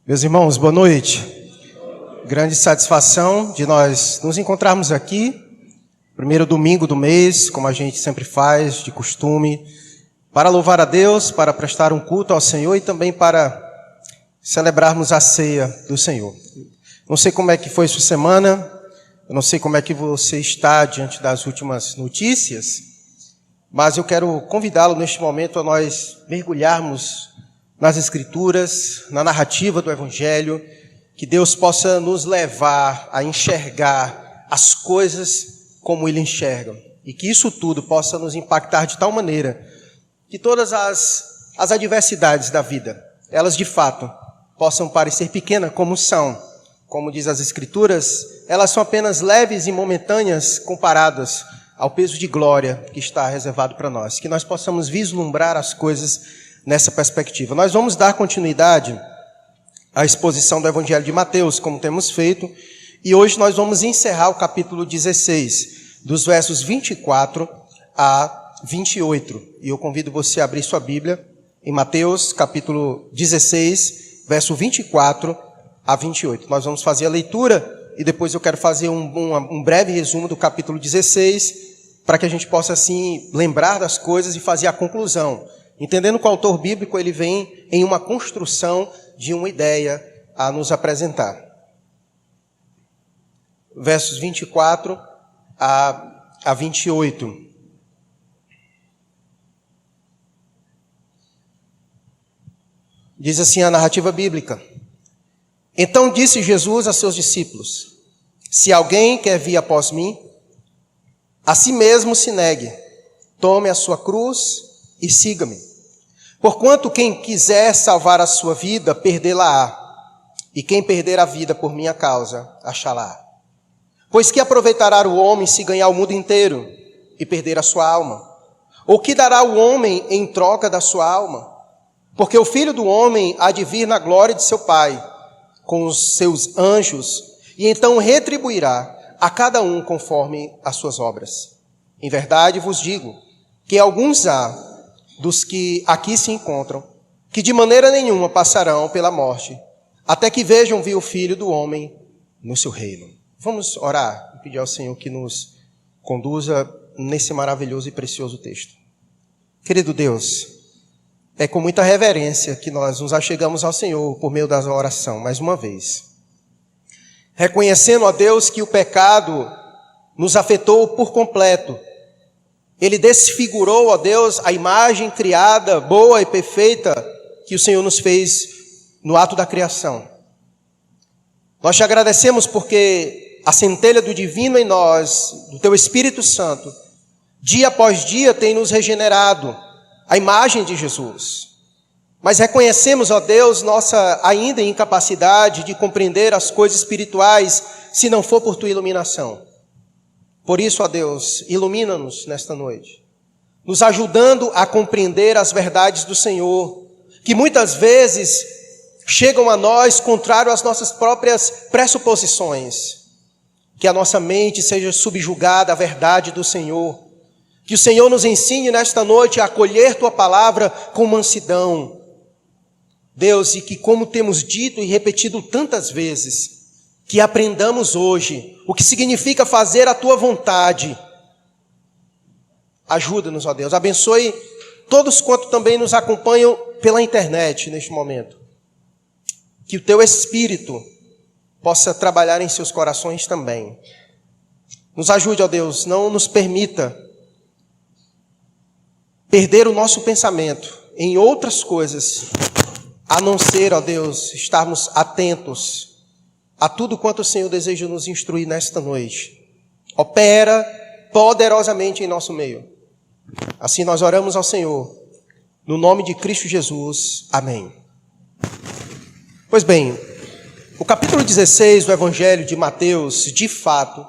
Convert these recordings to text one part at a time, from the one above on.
Meus irmãos, boa noite. Grande satisfação de nós nos encontrarmos aqui, primeiro domingo do mês, como a gente sempre faz, de costume, para louvar a Deus, para prestar um culto ao Senhor e também para celebrarmos a ceia do Senhor. Não sei como é que foi sua semana, eu não sei como é que você está diante das últimas notícias, mas eu quero convidá-lo neste momento a nós mergulharmos nas Escrituras, na narrativa do Evangelho, que Deus possa nos levar a enxergar as coisas como Ele enxerga, e que isso tudo possa nos impactar de tal maneira que todas as adversidades da vida, elas de fato possam parecer pequenas como são. Como diz as Escrituras, elas são apenas leves e momentâneas comparadas ao peso de glória que está reservado para nós, que nós possamos vislumbrar as coisas nessa perspectiva. Nós vamos dar continuidade à exposição do Evangelho de Mateus, como temos feito, e hoje nós vamos encerrar o capítulo 16, dos versos 24 a 28. E eu convido você a abrir sua Bíblia em Mateus, capítulo 16, verso 24 a 28. Nós vamos fazer a leitura e depois eu quero fazer um breve resumo do capítulo 16, para que a gente possa, assim, lembrar das coisas e fazer a conclusão. Entendendo que o autor bíblico ele vem em uma construção de uma ideia a nos apresentar. Versos 24 a 28. Diz assim a narrativa bíblica. Então disse Jesus a seus discípulos: se alguém quer vir após mim, a si mesmo se negue, tome a sua cruz e siga-me. Porquanto quem quiser salvar a sua vida, perdê-la-á. E quem perder a vida por minha causa, achá-la. Pois que aproveitará o homem se ganhar o mundo inteiro e perder a sua alma? Ou que dará o homem em troca da sua alma? Porque o Filho do Homem há de vir na glória de seu Pai, com os seus anjos, e então retribuirá a cada um conforme as suas obras. Em verdade vos digo que alguns há dos que aqui se encontram, que de maneira nenhuma passarão pela morte, até que vejam vir o Filho do Homem no seu reino. Vamos orar e pedir ao Senhor que nos conduza nesse maravilhoso e precioso texto. Querido Deus, é com muita reverência que nós nos achegamos ao Senhor por meio da oração, mais uma vez. Reconhecendo, ó Deus, que o pecado nos afetou por completo. Ele desfigurou, ó Deus, a imagem criada, boa e perfeita, que o Senhor nos fez no ato da criação. Nós te agradecemos porque a centelha do divino em nós, do teu Espírito Santo, dia após dia tem nos regenerado a imagem de Jesus. Mas reconhecemos, ó Deus, nossa ainda incapacidade de compreender as coisas espirituais, se não for por tua iluminação. Por isso, ó Deus, ilumina-nos nesta noite, nos ajudando a compreender as verdades do Senhor, que muitas vezes chegam a nós contrário às nossas próprias pressuposições. Que a nossa mente seja subjugada à verdade do Senhor. Que o Senhor nos ensine nesta noite a acolher tua palavra com mansidão. Deus, e que como temos dito e repetido tantas vezes, que aprendamos hoje o que significa fazer a tua vontade. Ajuda-nos, ó Deus. Abençoe todos quanto também nos acompanham pela internet neste momento. Que o teu Espírito possa trabalhar em seus corações também. Nos ajude, ó Deus, não nos permita perder o nosso pensamento em outras coisas, a não ser, ó Deus, estarmos atentos a tudo quanto o Senhor deseja nos instruir nesta noite. Opera poderosamente em nosso meio. Assim nós oramos ao Senhor, no nome de Cristo Jesus. Amém. Pois bem, o capítulo 16 do Evangelho de Mateus, de fato,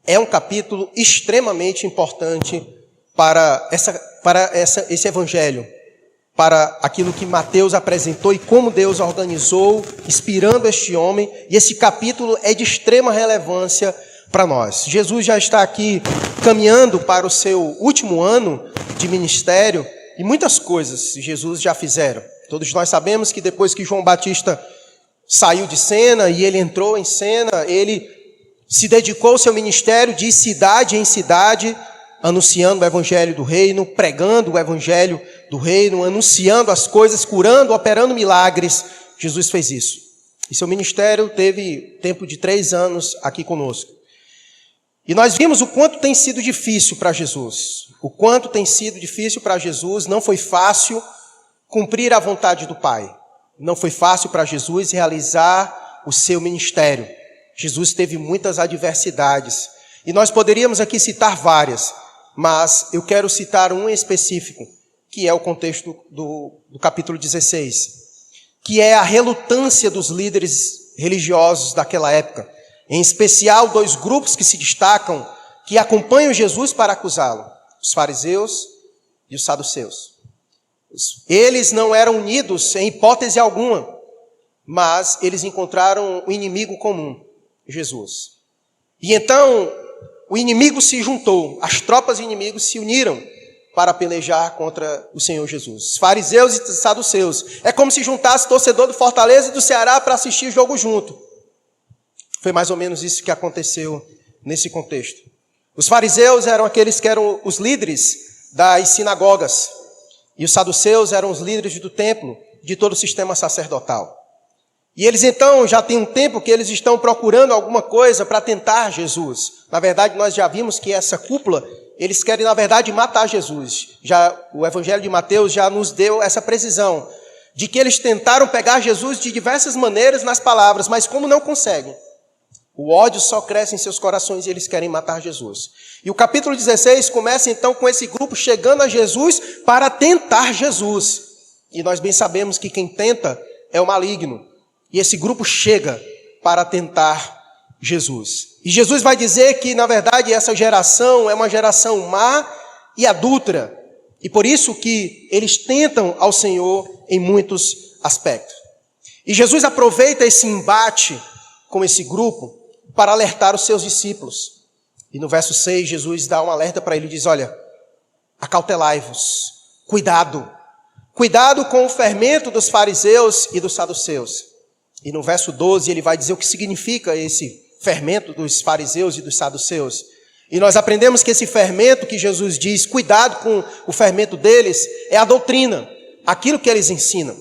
é um capítulo extremamente importante para esse Evangelho, para aquilo que Mateus apresentou e como Deus organizou, inspirando este homem. E esse capítulo é de extrema relevância para nós. Jesus já está aqui caminhando para o seu último ano de ministério e muitas coisas Jesus já fizeram. Todos nós sabemos que depois que João Batista saiu de cena e ele entrou em cena, ele se dedicou ao seu ministério de cidade em cidade, anunciando o evangelho do reino, pregando o evangelho do reino, anunciando as coisas, curando, operando milagres. Jesus fez isso. E seu ministério teve tempo de 3 anos aqui conosco. E nós vimos o quanto tem sido difícil para Jesus. O quanto tem sido difícil para Jesus. Não foi fácil cumprir a vontade do Pai. Não foi fácil para Jesus realizar o seu ministério. Jesus teve muitas adversidades. E nós poderíamos aqui citar várias, mas eu quero citar um em específico, que é o contexto do capítulo 16, que é a relutância dos líderes religiosos daquela época. Em especial, 2 grupos que se destacam, que acompanham Jesus para acusá-lo: os fariseus e os saduceus. Eles não eram unidos em hipótese alguma, mas eles encontraram um inimigo comum: Jesus. E então, o inimigo se juntou, as tropas inimigos se uniram para pelejar contra o Senhor Jesus. Os fariseus e saduceus. É como se juntasse torcedor do Fortaleza e do Ceará para assistir o jogo junto. Foi mais ou menos isso que aconteceu nesse contexto. Os fariseus eram aqueles que eram os líderes das sinagogas. E os saduceus eram os líderes do templo, de todo o sistema sacerdotal. E eles então já tem um tempo que eles estão procurando alguma coisa para tentar Jesus. Na verdade, nós já vimos que essa cúpula, eles querem, na verdade, matar Jesus. O Evangelho de Mateus já nos deu essa precisão, de que eles tentaram pegar Jesus de diversas maneiras nas palavras, mas como não conseguem, o ódio só cresce em seus corações e eles querem matar Jesus. E o capítulo 16 começa então com esse grupo chegando a Jesus para tentar Jesus. E nós bem sabemos que quem tenta é o maligno. E esse grupo chega para tentar Jesus. E Jesus vai dizer que, na verdade, essa geração é uma geração má e adúltera. E por isso que eles tentam ao Senhor em muitos aspectos. E Jesus aproveita esse embate com esse grupo para alertar os seus discípulos. E no verso 6, Jesus dá um alerta para ele e diz: olha, acautelai-vos, cuidado. Cuidado com o fermento dos fariseus e dos saduceus. E no verso 12 ele vai dizer o que significa esse fermento dos fariseus e dos saduceus. E nós aprendemos que esse fermento que Jesus diz, cuidado com o fermento deles, é a doutrina, aquilo que eles ensinam.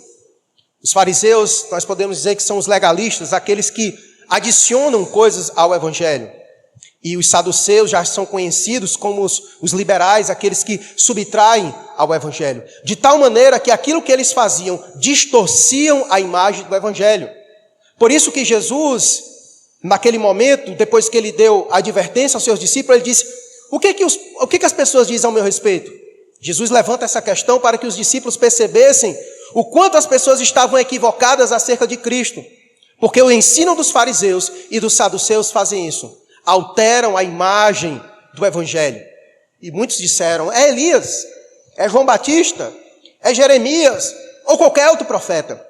Os fariseus, nós podemos dizer que são os legalistas, aqueles que adicionam coisas ao Evangelho. E os saduceus já são conhecidos como os liberais, aqueles que subtraem ao Evangelho. De tal maneira que aquilo que eles faziam distorciam a imagem do Evangelho. Por isso que Jesus, naquele momento, depois que ele deu a advertência aos seus discípulos, ele disse: o que as pessoas dizem ao meu respeito? Jesus levanta essa questão para que os discípulos percebessem o quanto as pessoas estavam equivocadas acerca de Cristo. Porque o ensino dos fariseus e dos saduceus fazem isso. Alteram a imagem do Evangelho. E muitos disseram: é Elias, é João Batista, é Jeremias, ou qualquer outro profeta.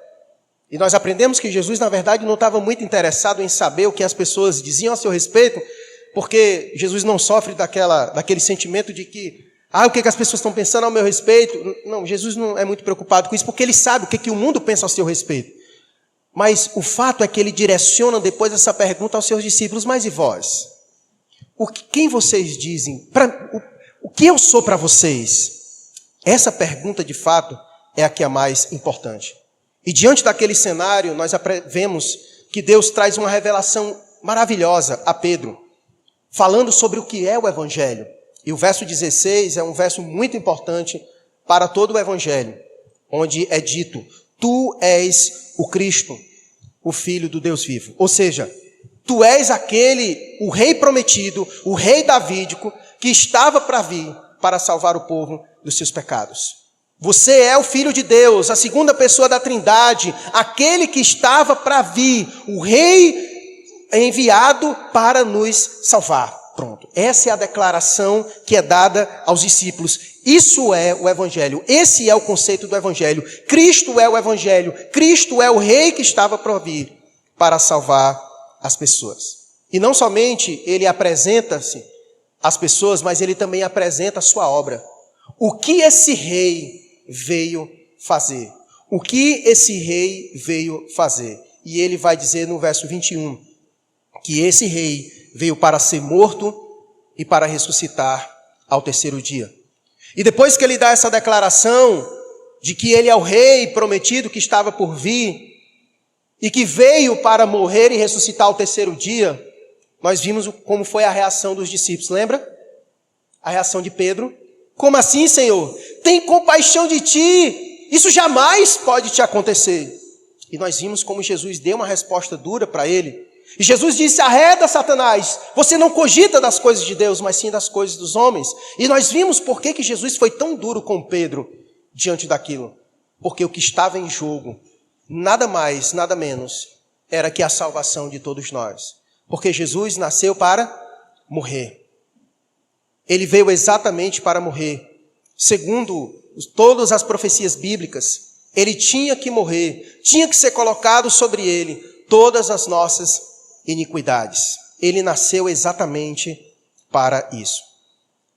E nós aprendemos que Jesus, na verdade, não estava muito interessado em saber o que as pessoas diziam a seu respeito, porque Jesus não sofre daquele sentimento de que, o que as pessoas estão pensando ao meu respeito. Não, Jesus não é muito preocupado com isso, porque ele sabe o que o mundo pensa ao seu respeito. Mas o fato é que ele direciona depois essa pergunta aos seus discípulos: mas e vós? Quem vocês dizem? O que eu sou para vocês? Essa pergunta, de fato, é a que é mais importante. E diante daquele cenário, nós vemos que Deus traz uma revelação maravilhosa a Pedro, falando sobre o que é o Evangelho. E o verso 16 é um verso muito importante para todo o Evangelho, onde é dito: tu és o Cristo, o Filho do Deus vivo. Ou seja, tu és o rei prometido, o rei davídico, que estava para vir para salvar o povo dos seus pecados. Você é o Filho de Deus, a segunda pessoa da Trindade, aquele que estava para vir, o rei enviado para nos salvar. Pronto. Essa é a declaração que é dada aos discípulos. Isso é o Evangelho. Esse é o conceito do Evangelho. Cristo é o Evangelho. Cristo é o rei que estava para vir para salvar as pessoas. E não somente ele apresenta-se às pessoas, mas ele também apresenta a sua obra. O que esse rei veio fazer? O que esse rei veio fazer? e ele vai dizer no verso 21 que esse rei veio para ser morto e para ressuscitar ao terceiro dia. E depois que ele dá essa declaração de que ele é o rei prometido que estava por vir e que veio para morrer e ressuscitar ao terceiro dia, nós vimos como foi a reação dos discípulos, lembra? A reação de Pedro. Como assim, Senhor? Tem compaixão de ti. Isso jamais pode te acontecer. E nós vimos como Jesus deu uma resposta dura para ele. E Jesus disse: arreda, Satanás, você não cogita das coisas de Deus, mas sim das coisas dos homens. E nós vimos por que Jesus foi tão duro com Pedro diante daquilo. Porque o que estava em jogo, nada mais, nada menos, era que a salvação de todos nós. Porque Jesus nasceu para morrer. Ele veio exatamente para morrer. Segundo todas as profecias bíblicas, ele tinha que morrer, tinha que ser colocado sobre ele todas as nossas iniquidades. Ele nasceu exatamente para isso.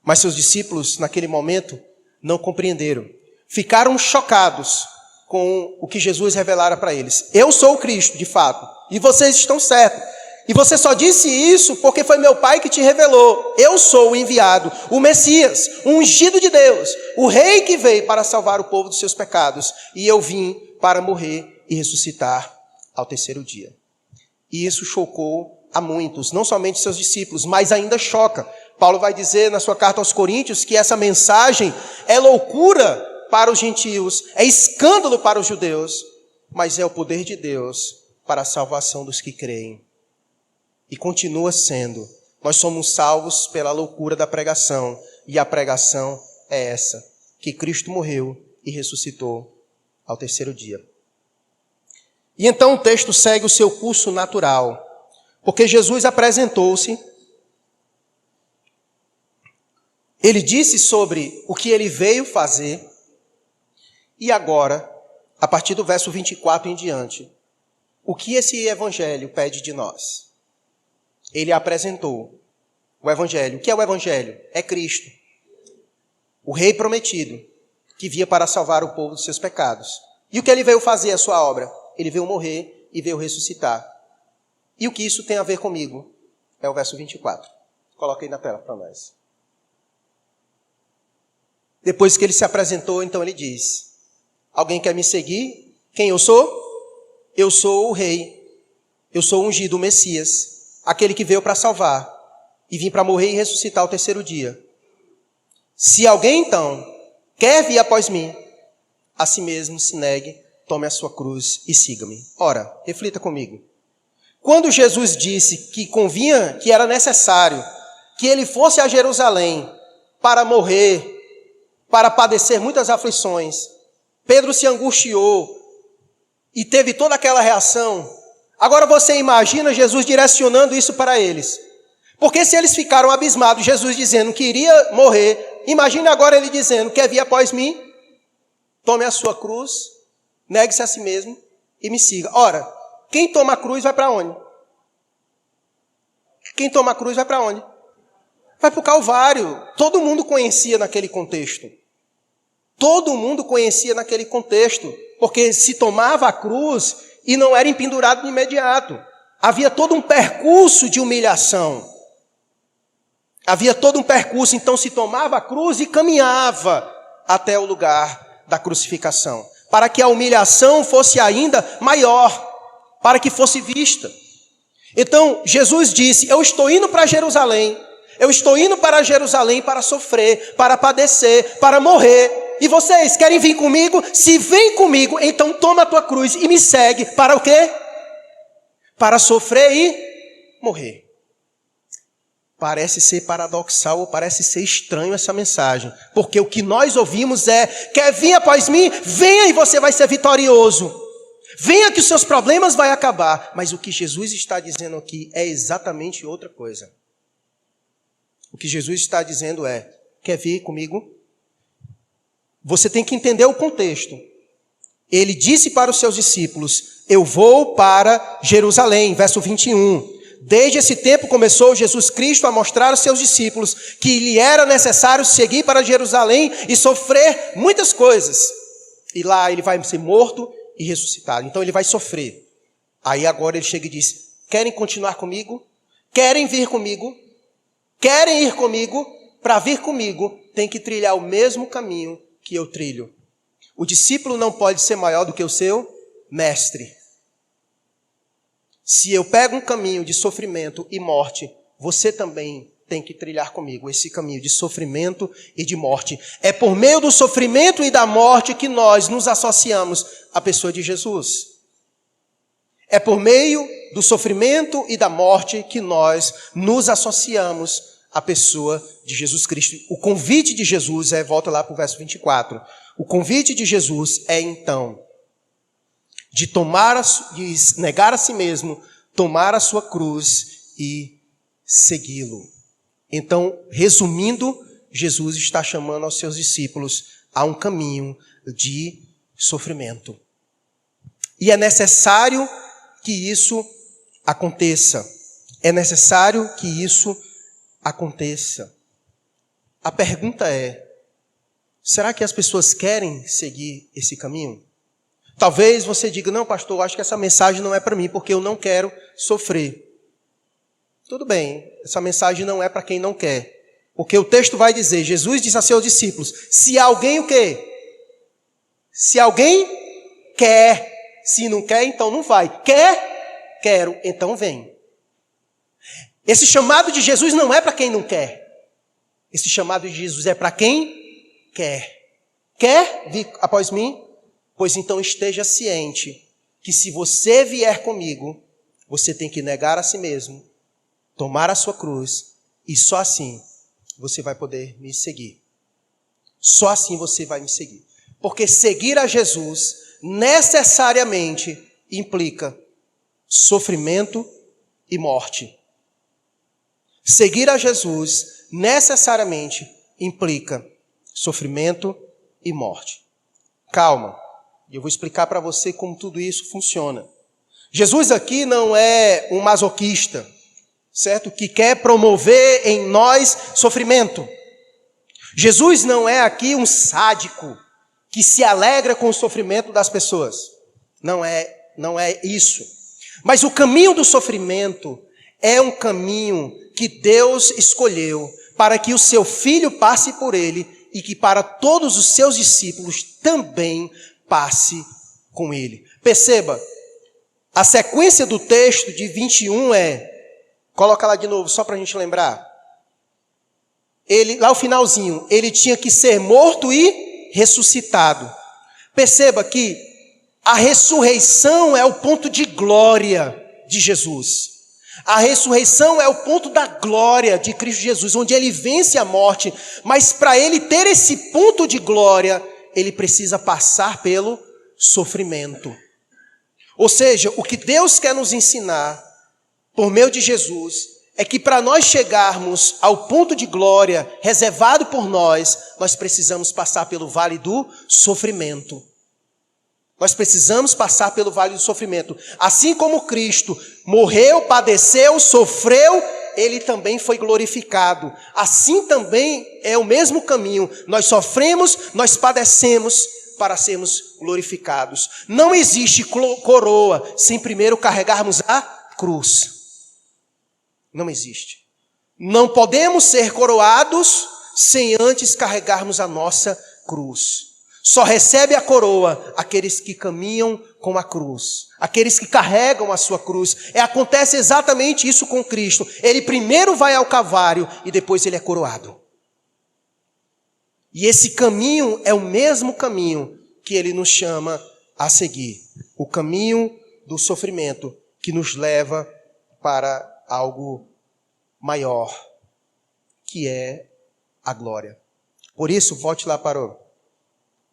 Mas seus discípulos, naquele momento, não compreenderam. Ficaram chocados com o que Jesus revelara para eles. Eu sou o Cristo, de fato, e vocês estão certos. E você só disse isso porque foi meu Pai que te revelou. Eu sou o enviado, o Messias, o ungido de Deus, o rei que veio para salvar o povo dos seus pecados. E eu vim para morrer e ressuscitar ao terceiro dia. E isso chocou a muitos, não somente seus discípulos, mas ainda choca. Paulo vai dizer na sua carta aos Coríntios que essa mensagem é loucura para os gentios, é escândalo para os judeus, mas é o poder de Deus para a salvação dos que creem. E continua sendo. Nós somos salvos pela loucura da pregação. E a pregação é essa: que Cristo morreu e ressuscitou ao terceiro dia. E então o texto segue o seu curso natural. Porque Jesus apresentou-se. Ele disse sobre o que ele veio fazer. E agora, a partir do verso 24 em diante, o que esse evangelho pede de nós? Ele apresentou o evangelho. O que é o evangelho? É Cristo, o rei prometido, que via para salvar o povo dos seus pecados. E o que ele veio fazer, a sua obra? Ele veio morrer e veio ressuscitar. E o que isso tem a ver comigo? É o verso 24. Coloca aí na tela para nós. Depois que ele se apresentou, então ele diz: alguém quer me seguir? Quem eu sou? Eu sou o rei. Eu sou o ungido, o Messias. Aquele que veio para salvar e vim para morrer e ressuscitar ao terceiro dia. Se alguém, então, quer vir após mim, a si mesmo se negue, tome a sua cruz e siga-me. Ora, reflita comigo. Quando Jesus disse que convinha, que era necessário que ele fosse a Jerusalém para morrer, para padecer muitas aflições, Pedro se angustiou e teve toda aquela reação. Agora você imagina Jesus direcionando isso para eles. Porque se eles ficaram abismados, Jesus dizendo que iria morrer, imagine agora ele dizendo: quer vir após mim? Tome a sua cruz, negue-se a si mesmo e me siga. Ora, quem toma a cruz vai para onde? Quem toma a cruz vai para onde? Vai para o Calvário. Todo mundo conhecia naquele contexto. Todo mundo conhecia naquele contexto. Porque se tomava a cruz e não era empendurado de imediato. Havia todo um percurso de humilhação. Havia todo um percurso, então se tomava a cruz e caminhava até o lugar da crucificação. Para que a humilhação fosse ainda maior, para que fosse vista. Então Jesus disse: eu estou indo para Jerusalém. Eu estou indo para Jerusalém para sofrer, para padecer, para morrer. E vocês querem vir comigo? Se vem comigo, então toma a tua cruz e me segue. Para o quê? Para sofrer e morrer. Parece ser paradoxal ou parece ser estranho essa mensagem. Porque o que nós ouvimos é: quer vir após mim? Venha e você vai ser vitorioso. Venha que os seus problemas vão acabar. Mas o que Jesus está dizendo aqui é exatamente outra coisa. O que Jesus está dizendo é: quer vir comigo? Você tem que entender o contexto. Ele disse para os seus discípulos: eu vou para Jerusalém, verso 21. Desde esse tempo começou Jesus Cristo a mostrar aos seus discípulos que lhe era necessário seguir para Jerusalém e sofrer muitas coisas. E lá ele vai ser morto e ressuscitado. Então ele vai sofrer. Aí agora ele chega e diz: querem continuar comigo? Querem vir comigo? Querem ir comigo? Para vir comigo, tem que trilhar o mesmo caminho que eu trilho. O discípulo não pode ser maior do que o seu mestre. Se eu pego um caminho de sofrimento e morte, você também tem que trilhar comigo esse caminho de sofrimento e de morte. É por meio do sofrimento e da morte que nós nos associamos à pessoa de Jesus. É por meio do sofrimento e da morte que nós nos associamos à pessoa de Jesus Cristo. O convite de Jesus volta lá para o verso 24. O convite de Jesus é então de negar a si mesmo, tomar a sua cruz e segui-lo. Então, resumindo, Jesus está chamando aos seus discípulos a um caminho de sofrimento. E é necessário que isso aconteça. É necessário que isso aconteça. A pergunta é: será que as pessoas querem seguir esse caminho? Talvez você diga: não, pastor, eu acho que essa mensagem não é para mim, porque eu não quero sofrer. Tudo bem, essa mensagem não é para quem não quer. Porque o texto vai dizer, Jesus disse a seus discípulos: se alguém o quê? Se alguém quer, se não quer, então não vai. Quer? Quero, então vem. Esse chamado de Jesus não é para quem não quer. Esse chamado de Jesus é para quem quer. Quer vir após mim? Pois então esteja ciente que se você vier comigo, você tem que negar a si mesmo, tomar a sua cruz, e só assim você vai poder me seguir. Só assim você vai me seguir. Porque seguir a Jesus necessariamente implica sofrimento e morte. Seguir a Jesus necessariamente implica sofrimento e morte. Calma. E eu vou explicar para você como tudo isso funciona. Jesus aqui não é um masoquista, certo? Que quer promover em nós sofrimento. Jesus não é aqui um sádico que se alegra com o sofrimento das pessoas. Não é isso. Mas o caminho do sofrimento é um caminho que Deus escolheu para que o seu Filho passe por ele e que para todos os seus discípulos também passe com ele. Perceba, a sequência do texto de 21 coloca lá de novo, só para a gente lembrar. Lá o finalzinho, ele tinha que ser morto e ressuscitado. Perceba que a ressurreição é o ponto de glória de Jesus. A ressurreição é o ponto da glória de Cristo Jesus, onde ele vence a morte. Mas para ele ter esse ponto de glória, ele precisa passar pelo sofrimento. Ou seja, o que Deus quer nos ensinar, por meio de Jesus, é que para nós chegarmos ao ponto de glória reservado por nós precisamos passar pelo vale do sofrimento. Nós precisamos passar pelo vale do sofrimento. Assim como Cristo morreu, padeceu, sofreu, ele também foi glorificado. Assim também é o mesmo caminho. Nós sofremos, nós padecemos para sermos glorificados. Não existe coroa sem primeiro carregarmos a cruz. Não existe. Não podemos ser coroados sem antes carregarmos a nossa cruz. Só recebe a coroa aqueles que caminham com a cruz, aqueles que carregam a sua cruz. Acontece exatamente isso com Cristo. Ele primeiro vai ao Calvário e depois ele é coroado. E esse caminho é o mesmo caminho que ele nos chama a seguir. O caminho do sofrimento que nos leva para algo maior, que é a glória. Por isso, volte lá para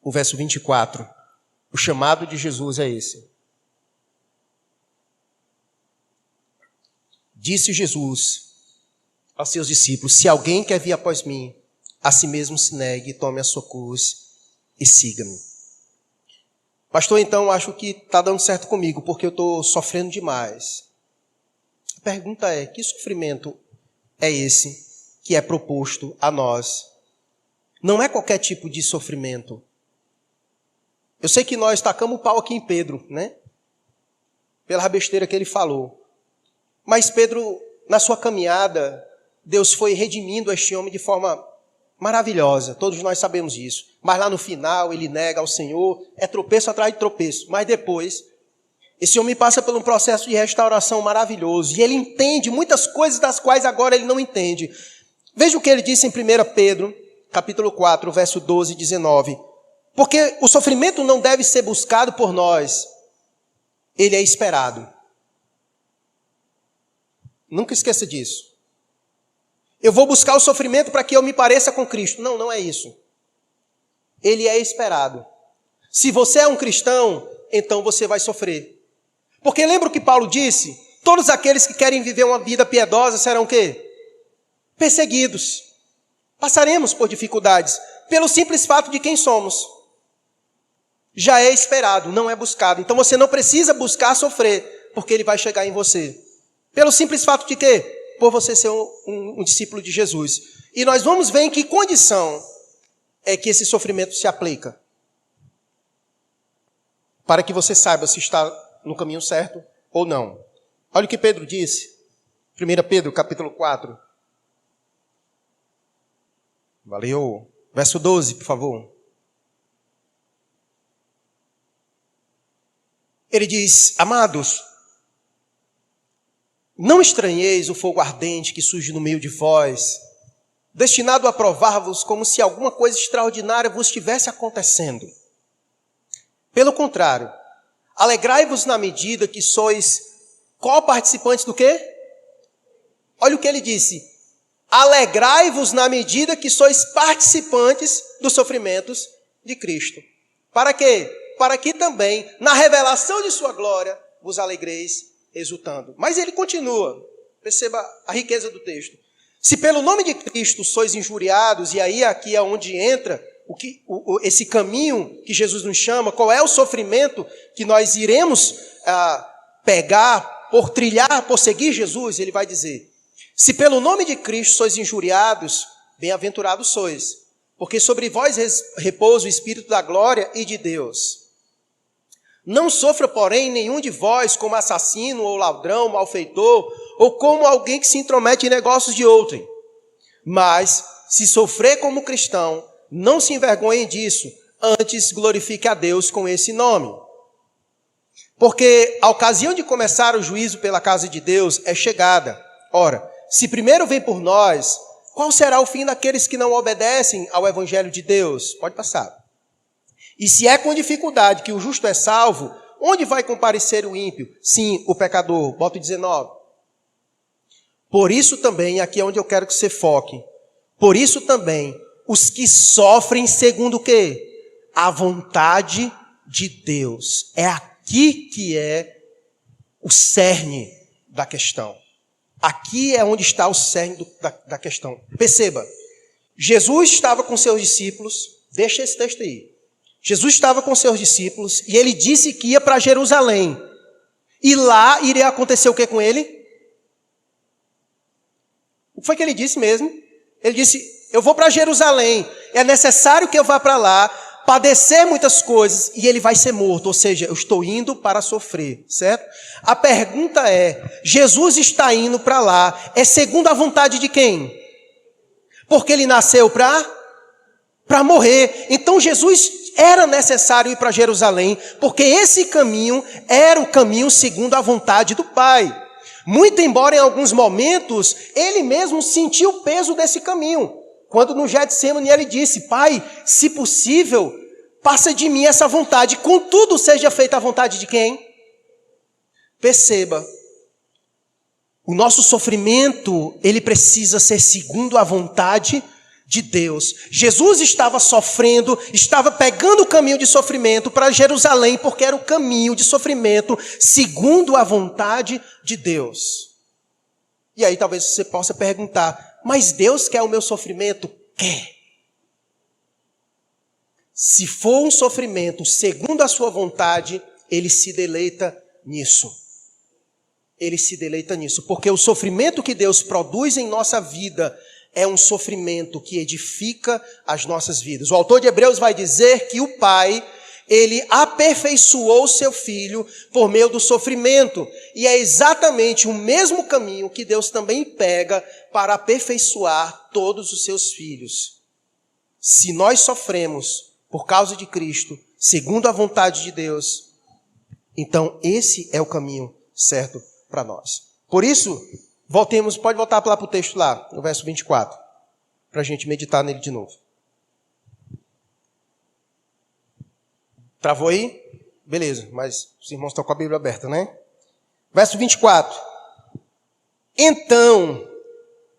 o verso 24. O chamado de Jesus é esse. Disse Jesus aos seus discípulos: se alguém quer vir após mim, a si mesmo se negue, tome a sua cruz e siga-me. Pastor, então acho que está dando certo comigo, porque eu estou sofrendo demais. A pergunta é: que sofrimento é esse que é proposto a nós? Não é qualquer tipo de sofrimento. Eu sei que nós tacamos o pau aqui em Pedro, né? pela besteira que ele falou. Mas Pedro, na sua caminhada, Deus foi redimindo este homem de forma maravilhosa. Todos nós sabemos disso. Mas lá no final, ele nega ao Senhor, é tropeço atrás de tropeço. Mas depois, esse homem passa por um processo de restauração maravilhoso. E ele entende muitas coisas das quais agora ele não entende. Veja o que ele disse em 1 Pedro, capítulo 4, verso 12 e 19. Porque o sofrimento não deve ser buscado por nós. Ele é esperado. Nunca esqueça disso. Eu vou buscar o sofrimento para que eu me pareça com Cristo. Não, não é isso. Ele é esperado. Se você é um cristão, então você vai sofrer. Porque lembra o que Paulo disse? Todos aqueles que querem viver uma vida piedosa serão o quê? Perseguidos. Passaremos por dificuldades, pelo simples fato de quem somos. Já é esperado, não é buscado. Então você não precisa buscar sofrer, porque ele vai chegar em você. Pelo simples fato de quê? Por você ser um discípulo de Jesus. E nós vamos ver em que condição é que esse sofrimento se aplica. Para que você saiba se está no caminho certo ou não. Olha o que Pedro disse. 1 Pedro, capítulo 4. Valeu. Verso 12, por favor. Ele diz: amados, não estranheis o fogo ardente que surge no meio de vós, destinado a provar-vos como se alguma coisa extraordinária vos estivesse acontecendo. Pelo contrário, alegrai-vos na medida que sois co-participantes do quê? Olha o que ele disse. Alegrai-vos na medida que sois participantes dos sofrimentos de Cristo. Para quê? Para que também, na revelação de sua glória, vos alegreis exultando. Mas ele continua. Perceba a riqueza do texto. Se pelo nome de Cristo sois injuriados, e aí aqui é onde entra esse caminho que Jesus nos chama, qual é o sofrimento que nós iremos pegar, por trilhar, por seguir Jesus, ele vai dizer: se pelo nome de Cristo sois injuriados, bem-aventurados sois, porque sobre vós repousa o Espírito da glória e de Deus. Não sofra, porém, nenhum de vós como assassino, ou ladrão, malfeitor, ou como alguém que se intromete em negócios de outrem. Mas, se sofrer como cristão, não se envergonhem disso, antes glorifique a Deus com esse nome. Porque a ocasião de começar o juízo pela casa de Deus é chegada. Ora, se primeiro vem por nós, qual será o fim daqueles que não obedecem ao Evangelho de Deus? Pode passar. E se é com dificuldade que o justo é salvo, onde vai comparecer o ímpio? Sim, o pecador. Bota o 19. Por isso também, aqui é onde eu quero que você foque. Por isso também, os que sofrem segundo o quê? A vontade de Deus. É aqui que é o cerne da questão. Aqui é onde está o cerne da questão. Perceba, Jesus estava com seus discípulos, deixa esse texto aí. Jesus estava com seus discípulos e ele disse que ia para Jerusalém. E lá iria acontecer o que com ele? O que foi que ele disse mesmo? Ele disse: eu vou para Jerusalém, é necessário que eu vá para lá, padecer muitas coisas, e ele vai ser morto. Ou seja, eu estou indo para sofrer, certo? A pergunta é: Jesus está indo para lá, é segundo a vontade de quem? Porque ele nasceu para morrer. Então Jesus era necessário ir para Jerusalém, porque esse caminho era o caminho segundo a vontade do Pai. Muito embora em alguns momentos ele mesmo sentiu o peso desse caminho. Quando no Getsemane ele disse: Pai, se possível, passa de mim essa vontade, contudo seja feita a vontade de quem? Perceba, o nosso sofrimento, ele precisa ser segundo a vontade de Deus. Jesus estava sofrendo, estava pegando o caminho de sofrimento para Jerusalém, porque era o caminho de sofrimento segundo a vontade de Deus. E aí talvez você possa perguntar: mas Deus quer o meu sofrimento? Quer. Se for um sofrimento segundo a sua vontade, ele se deleita nisso. Ele se deleita nisso, porque o sofrimento que Deus produz em nossa vida é um sofrimento que edifica as nossas vidas. O autor de Hebreus vai dizer que o Pai, ele aperfeiçoou seu filho por meio do sofrimento. E é exatamente o mesmo caminho que Deus também pega para aperfeiçoar todos os seus filhos. Se nós sofremos por causa de Cristo, segundo a vontade de Deus, então esse é o caminho certo para nós. Por isso, pode voltar lá para o texto lá, no verso 24, para a gente meditar nele de novo. Travou aí? Beleza, mas os irmãos estão com a Bíblia aberta, né? Verso 24. Então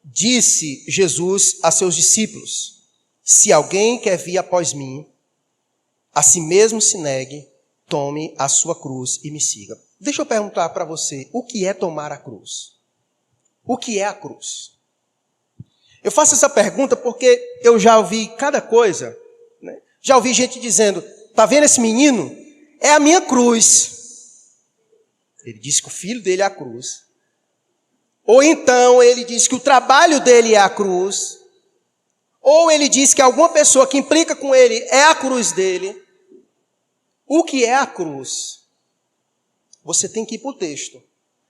disse Jesus a seus discípulos: se alguém quer vir após mim, a si mesmo se negue, tome a sua cruz e me siga. Deixa eu perguntar para você, o que é tomar a cruz? O que é a cruz? Eu faço essa pergunta porque eu já ouvi cada coisa, né? Já ouvi gente dizendo: está vendo esse menino? É a minha cruz. Ele disse que o filho dele é a cruz. Ou então ele diz que o trabalho dele é a cruz. Ou ele diz que alguma pessoa que implica com ele é a cruz dele. O que é a cruz? Você tem que ir para o texto.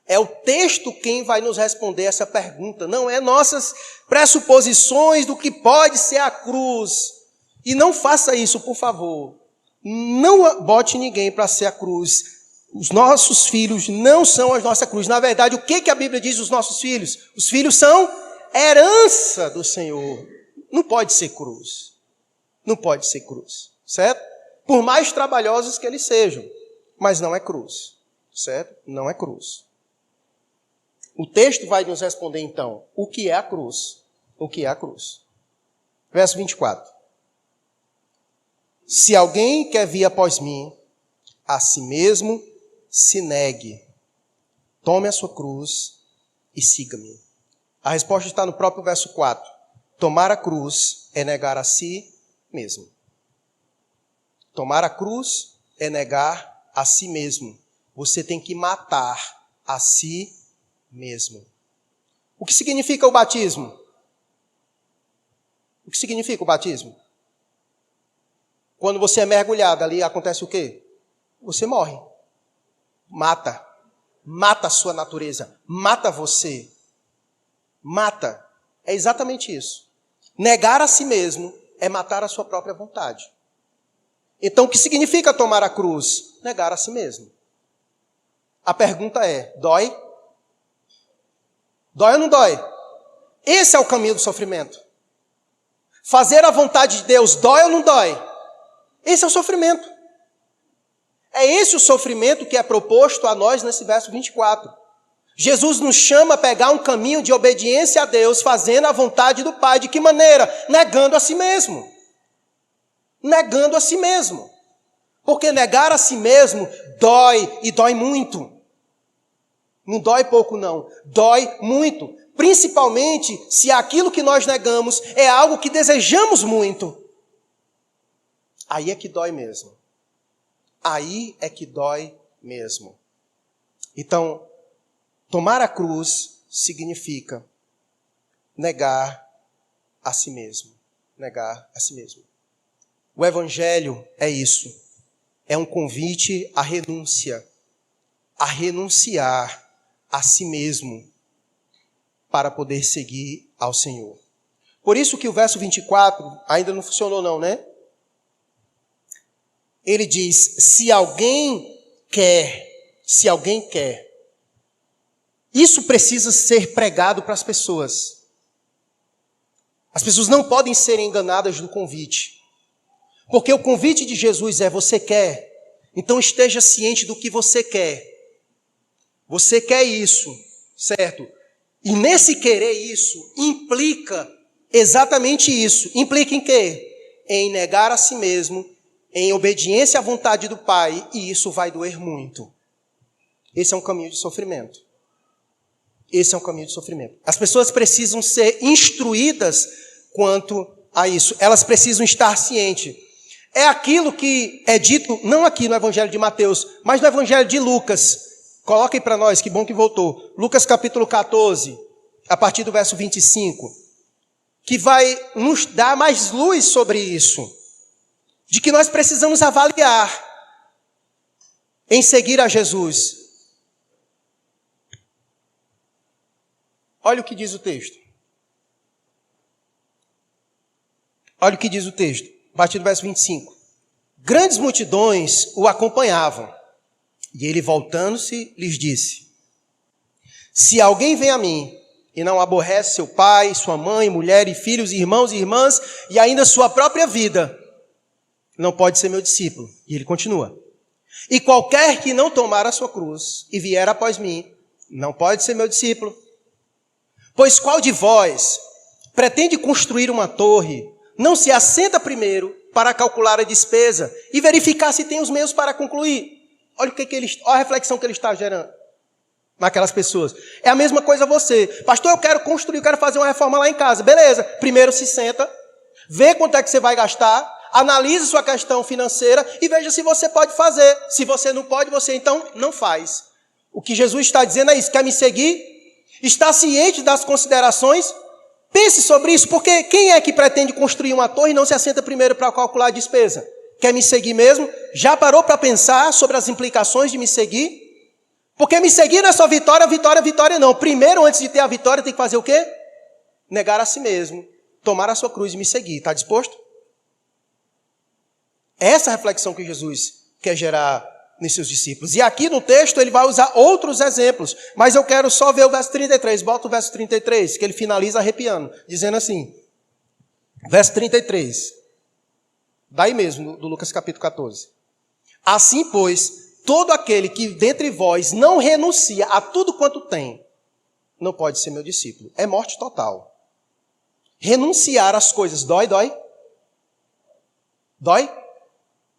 É o texto quem vai nos responder essa pergunta. Não é nossas pressuposições do que pode ser a cruz. E não faça isso, por favor. Não bote ninguém para ser a cruz. Os nossos filhos não são a nossa cruz. Na verdade, o que a Bíblia diz dos nossos filhos? Os filhos são herança do Senhor. Não pode ser cruz. Não pode ser cruz. Certo? Por mais trabalhosos que eles sejam. Mas não é cruz. Certo? Não é cruz. O texto vai nos responder então, o que é a cruz? O que é a cruz? Verso 24. Se alguém quer vir após mim, a si mesmo se negue, tome a sua cruz e siga-me. A resposta está no próprio verso 4. Tomar a cruz é negar a si mesmo. Tomar a cruz é negar a si mesmo. Você tem que matar a si mesmo. O que significa o batismo? O que significa o batismo? Quando você é mergulhado, ali acontece o quê? Você morre. Mata. Mata a sua natureza. Mata você. Mata. É exatamente isso. Negar a si mesmo é matar a sua própria vontade. Então, o que significa tomar a cruz? Negar a si mesmo. A pergunta é, dói? Dói ou não dói? Esse é o caminho do sofrimento. Fazer a vontade de Deus dói ou não dói? Esse é o sofrimento. É esse o sofrimento que é proposto a nós nesse verso 24. Jesus nos chama a pegar um caminho de obediência a Deus, fazendo a vontade do Pai. De que maneira? Negando a si mesmo. Negando a si mesmo. Porque negar a si mesmo dói e dói muito. Não dói pouco não, dói muito. Principalmente se aquilo que nós negamos é algo que desejamos muito. Aí é que dói mesmo. Aí é que dói mesmo. Então, tomar a cruz significa negar a si mesmo. Negar a si mesmo. O Evangelho é isso. É um convite à renúncia. A renunciar a si mesmo para poder seguir ao Senhor. Por isso que o verso 24 ainda não funcionou não, né? Ele diz, se alguém quer. Isso precisa ser pregado para as pessoas. As pessoas não podem ser enganadas do convite. Porque o convite de Jesus é, você quer? Então esteja ciente do que você quer. Você quer isso, certo? E nesse querer isso, implica exatamente isso. Implica em quê? Em negar a si mesmo, em obediência à vontade do Pai, e isso vai doer muito. Esse é um caminho de sofrimento. Esse é um caminho de sofrimento. As pessoas precisam ser instruídas quanto a isso. Elas precisam estar cientes. É aquilo que é dito, não aqui no Evangelho de Mateus, mas no Evangelho de Lucas. Coloquem para nós, que bom que voltou. Lucas capítulo 14, a partir do verso 25. Que vai nos dar mais luz sobre isso. De que nós precisamos avaliar em seguir a Jesus? Olha o que diz o texto. Olha o que diz o texto, a partir do verso 25. Grandes multidões o acompanhavam. E ele, voltando-se, lhes disse: se alguém vem a mim e não aborrece seu pai, sua mãe, mulher e filhos, irmãos e irmãs, e ainda sua própria vida, não pode ser meu discípulo. E ele continua: e qualquer que não tomar a sua cruz e vier após mim, não pode ser meu discípulo. Pois qual de vós pretende construir uma torre, não se assenta primeiro para calcular a despesa e verificar se tem os meios para concluir? Olha olha a reflexão que ele está gerando naquelas pessoas. É a mesma coisa você. Pastor, eu quero construir, eu quero fazer uma reforma lá em casa. Beleza, primeiro se senta, vê quanto é que você vai gastar, analise sua questão financeira e veja se você pode fazer. Se você não pode, você então não faz. O que Jesus está dizendo é isso: quer me seguir? Está ciente das considerações? Pense sobre isso, porque quem é que pretende construir uma torre e não se assenta primeiro para calcular a despesa? Quer me seguir mesmo? Já parou para pensar sobre as implicações de me seguir? Porque me seguir não é só vitória, vitória, vitória, não. Primeiro, antes de ter a vitória, tem que fazer o quê? Negar a si mesmo, tomar a sua cruz e me seguir. Está disposto? É essa a reflexão que Jesus quer gerar nos seus discípulos. E aqui no texto ele vai usar outros exemplos, mas eu quero só ver o verso 33. Bota o verso 33, que ele finaliza arrepiando, dizendo assim, verso 33, daí mesmo, do Lucas capítulo 14. Assim, pois, todo aquele que dentre vós não renuncia a tudo quanto tem, não pode ser meu discípulo. É morte total. Renunciar às coisas dói, dói? Dói?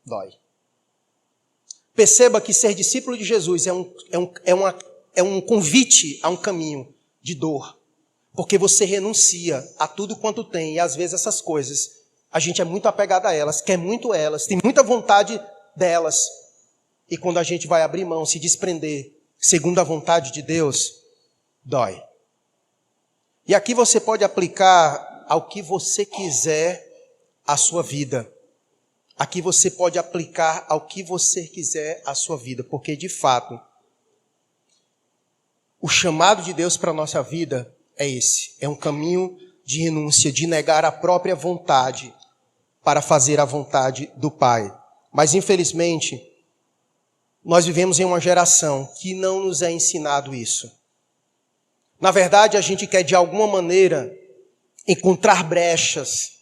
Dói. Perceba que ser discípulo de Jesus é um convite a um caminho de dor. Porque você renuncia a tudo quanto tem. E às vezes essas coisas, a gente é muito apegado a elas, quer muito elas, tem muita vontade delas. E quando a gente vai abrir mão, se desprender, segundo a vontade de Deus, dói. E aqui você pode aplicar ao que você quiser a sua vida. Aqui você pode aplicar ao que você quiser a sua vida, porque de fato, o chamado de Deus para a nossa vida é esse. É um caminho de renúncia, de negar a própria vontade para fazer a vontade do Pai. Mas infelizmente, nós vivemos em uma geração que não nos é ensinado isso. Na verdade, a gente quer de alguma maneira encontrar brechas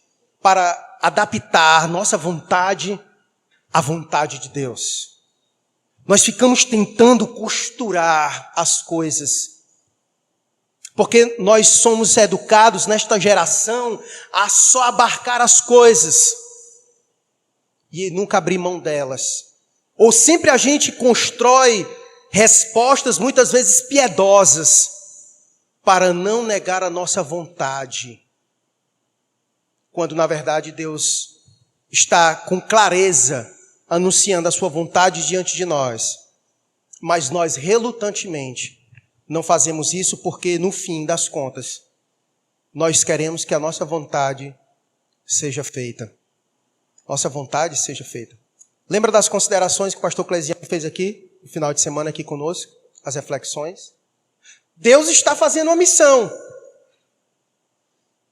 para adaptar nossa vontade à vontade de Deus. Nós ficamos tentando costurar as coisas, porque nós somos educados nesta geração a só abarcar as coisas e nunca abrir mão delas. Ou sempre a gente constrói respostas muitas vezes piedosas para não negar a nossa vontade, quando na verdade Deus está com clareza anunciando a sua vontade diante de nós. Mas nós relutantemente não fazemos isso porque no fim das contas nós queremos que a nossa vontade seja feita. Nossa vontade seja feita. Lembra das considerações que o pastor Clesiano fez aqui, no final de semana aqui conosco? As reflexões. Deus está fazendo uma missão.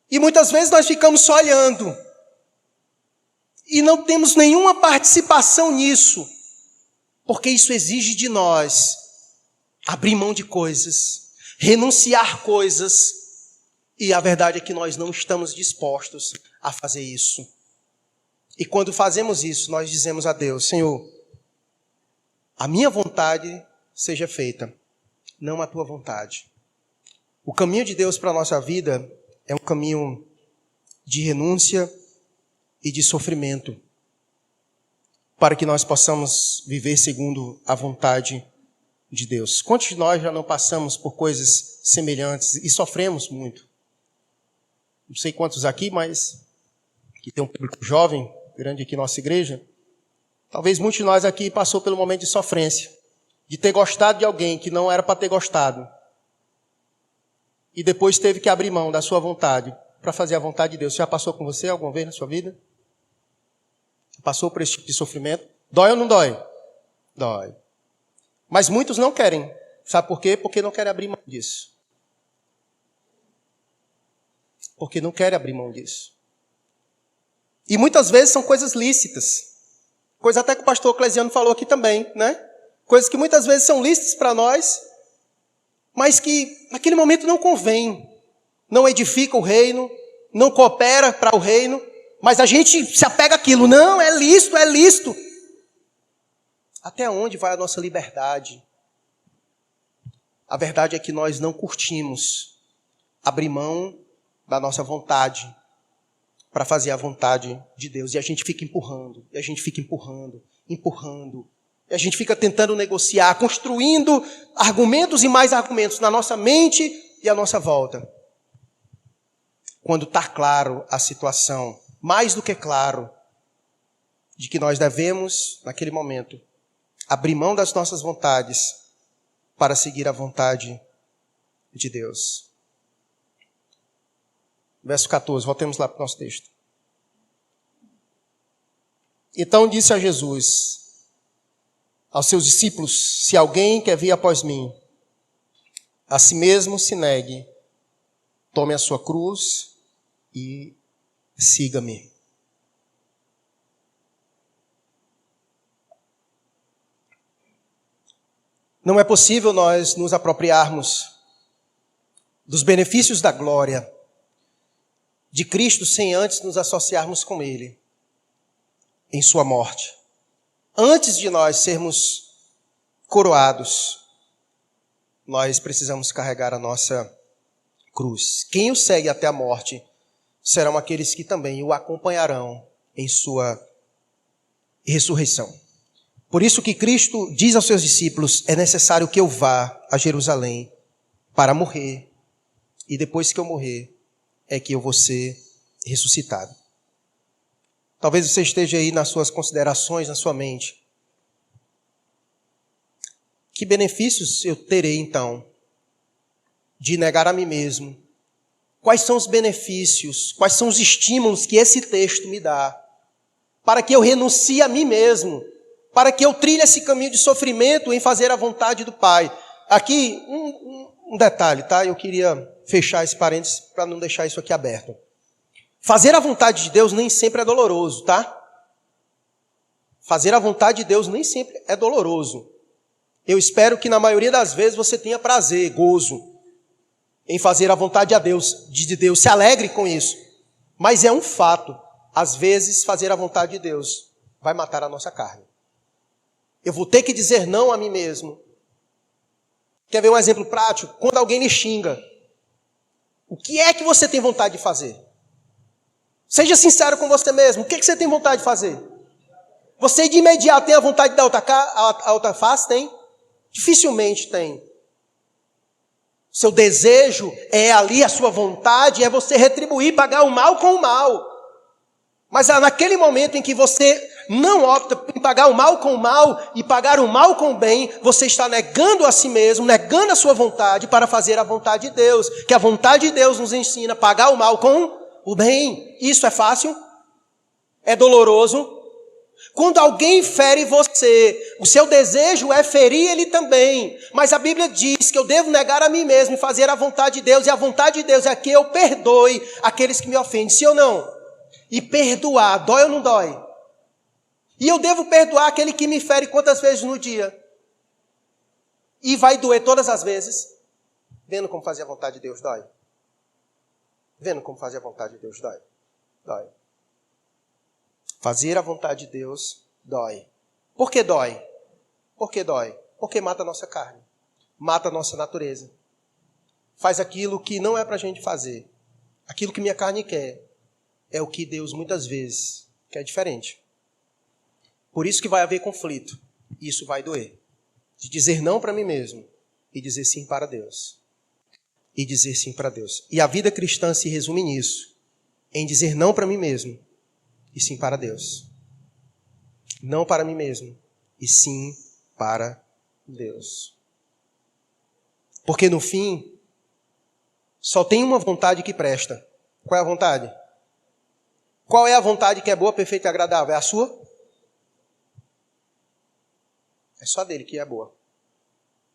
E muitas vezes nós ficamos só olhando. E não temos nenhuma participação nisso. Porque isso exige de nós abrir mão de coisas, renunciar coisas. E a verdade é que nós não estamos dispostos a fazer isso. E quando fazemos isso, nós dizemos a Deus: Senhor, a minha vontade seja feita, não a tua vontade. O caminho de Deus para a nossa vida é um caminho de renúncia e de sofrimento, para que nós possamos viver segundo a vontade de Deus. Quantos de nós já não passamos por coisas semelhantes e sofremos muito? Não sei quantos aqui, mas que tem um público jovem, grande aqui na nossa igreja. Talvez muitos de nós aqui passou pelo momento de sofrência, de ter gostado de alguém que não era para ter gostado, e depois teve que abrir mão da sua vontade para fazer a vontade de Deus. Já passou com você alguma vez na sua vida? Passou por esse tipo de sofrimento? Dói ou não dói? Dói. Mas muitos não querem. Sabe por quê? Porque não querem abrir mão disso. Porque não querem abrir mão disso. E muitas vezes são coisas lícitas. Coisa até que o pastor Eclesiano falou aqui também, né? Coisas que muitas vezes são lícitas para nós, mas que naquele momento não convém. Não edifica o reino, não coopera para o reino, mas a gente se apega àquilo. Não, é lícito, é lícito. Até onde vai a nossa liberdade? A verdade é que nós não curtimos abrir mão da nossa vontade para fazer a vontade de Deus. E a gente fica empurrando, e a gente fica empurrando. E a gente fica tentando negociar, construindo argumentos e mais argumentos na nossa mente e à nossa volta. Quando está claro a situação, mais do que claro, de que nós devemos, naquele momento, abrir mão das nossas vontades para seguir a vontade de Deus. Verso 14, voltemos lá para o nosso texto. Então disse a Jesus, aos seus discípulos, se alguém quer vir após mim, a si mesmo se negue, tome a sua cruz e siga-me. Não é possível nós nos apropriarmos dos benefícios da glória de Cristo sem antes nos associarmos com Ele em sua morte. Antes de nós sermos coroados, nós precisamos carregar a nossa cruz. Quem o segue até a morte serão aqueles que também o acompanharão em sua ressurreição. Por isso que Cristo diz aos seus discípulos, é necessário que eu vá a Jerusalém para morrer, e depois que eu morrer, é que eu vou ser ressuscitado. Talvez você esteja aí nas suas considerações, na sua mente. Que benefícios eu terei então de negar a mim mesmo? Quais são os benefícios, quais são os estímulos que esse texto me dá para que eu renuncie a mim mesmo, para que eu trilhe esse caminho de sofrimento em fazer a vontade do Pai? Aqui, um detalhe, tá? Eu queria fechar esse parênteses para não deixar isso aqui aberto. Fazer a vontade de Deus nem sempre é doloroso, tá? Fazer a vontade de Deus nem sempre é doloroso. Eu espero que na maioria das vezes você tenha prazer, gozo em fazer a vontade de Deus, se alegre com isso. Mas é um fato, às vezes fazer a vontade de Deus vai matar a nossa carne. Eu vou ter que dizer não a mim mesmo. Quer ver um exemplo prático? Quando alguém lhe xinga, o que é que você tem vontade de fazer? Seja sincero com você mesmo. O que é que você tem vontade de fazer? Você de imediato tem a vontade de dar a outra face? Tem? Dificilmente tem. Seu desejo é ali, a sua vontade é você retribuir, pagar o mal com o mal. Mas naquele momento em que você não opta em pagar o mal com o mal e pagar o mal com o bem, você está negando a si mesmo, negando a sua vontade para fazer a vontade de Deus. Que a vontade de Deus nos ensina a pagar o mal com o bem. Isso é fácil? É doloroso? Quando alguém fere você, o seu desejo é ferir ele também. Mas a Bíblia diz que eu devo negar a mim mesmo e fazer a vontade de Deus. E a vontade de Deus é que eu perdoe aqueles que me ofendem. Sim ou não? E perdoar, dói ou não dói? E eu devo perdoar aquele que me fere quantas vezes no dia? E vai doer todas as vezes? Vendo como fazer a vontade de Deus dói? Vendo como fazer a vontade de Deus dói? Dói. Fazer a vontade de Deus dói. Por que dói? Por que dói? Porque mata a nossa carne. Mata a nossa natureza. Faz aquilo que não é para a gente fazer. Aquilo que minha carne quer é o que Deus muitas vezes quer diferente. Por isso que vai haver conflito. E isso vai doer. De dizer não para mim mesmo e dizer sim para Deus. E dizer sim para Deus. E a vida cristã se resume nisso. Em dizer não para mim mesmo e sim para Deus. Não para mim mesmo e sim para Deus. Porque no fim, só tem uma vontade que presta. Qual é a vontade? Qual é a vontade que é boa, perfeita e agradável? É a sua? É só dele que é boa.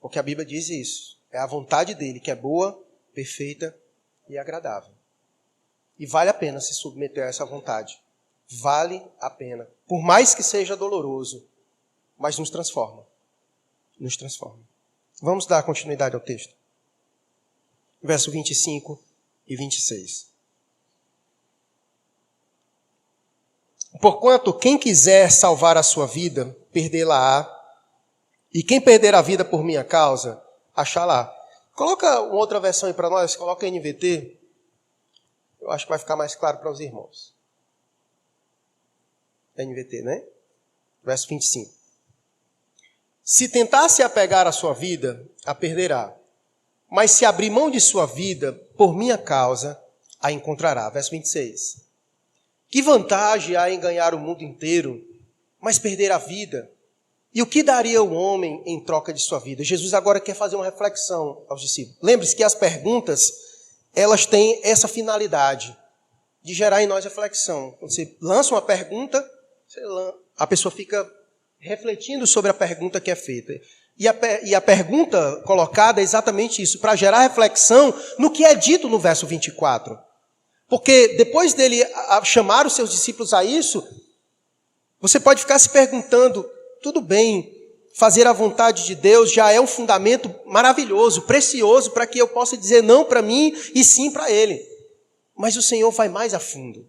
Porque a Bíblia diz isso. É a vontade dele que é boa, perfeita e agradável. E vale a pena se submeter a essa vontade. Vale a pena. Por mais que seja doloroso, mas nos transforma. Nos transforma. Vamos dar continuidade ao texto. Verso 25 e 26. Porquanto quem quiser salvar a sua vida, perdê-la-á. E quem perder a vida por minha causa, achá-la. Coloca uma outra versão aí para nós, coloca a NVT. Eu acho que vai ficar mais claro para os irmãos. NVT, né? Verso 25. Se tentar se apegar à sua vida, a perderá. Mas se abrir mão de sua vida, por minha causa, a encontrará. Verso 26. Que vantagem há em ganhar o mundo inteiro, mas perder a vida? E o que daria o homem em troca de sua vida? Jesus agora quer fazer uma reflexão aos discípulos. Lembre-se que as perguntas, elas têm essa finalidade de gerar em nós reflexão. Quando você lança uma pergunta, a pessoa fica refletindo sobre a pergunta que é feita. E a pergunta colocada é exatamente isso, para gerar reflexão no que é dito no verso 24. Porque depois dele chamar os seus discípulos a isso, você pode ficar se perguntando, tudo bem, fazer a vontade de Deus já é um fundamento maravilhoso, precioso, para que eu possa dizer não para mim e sim para Ele. Mas o Senhor vai mais a fundo.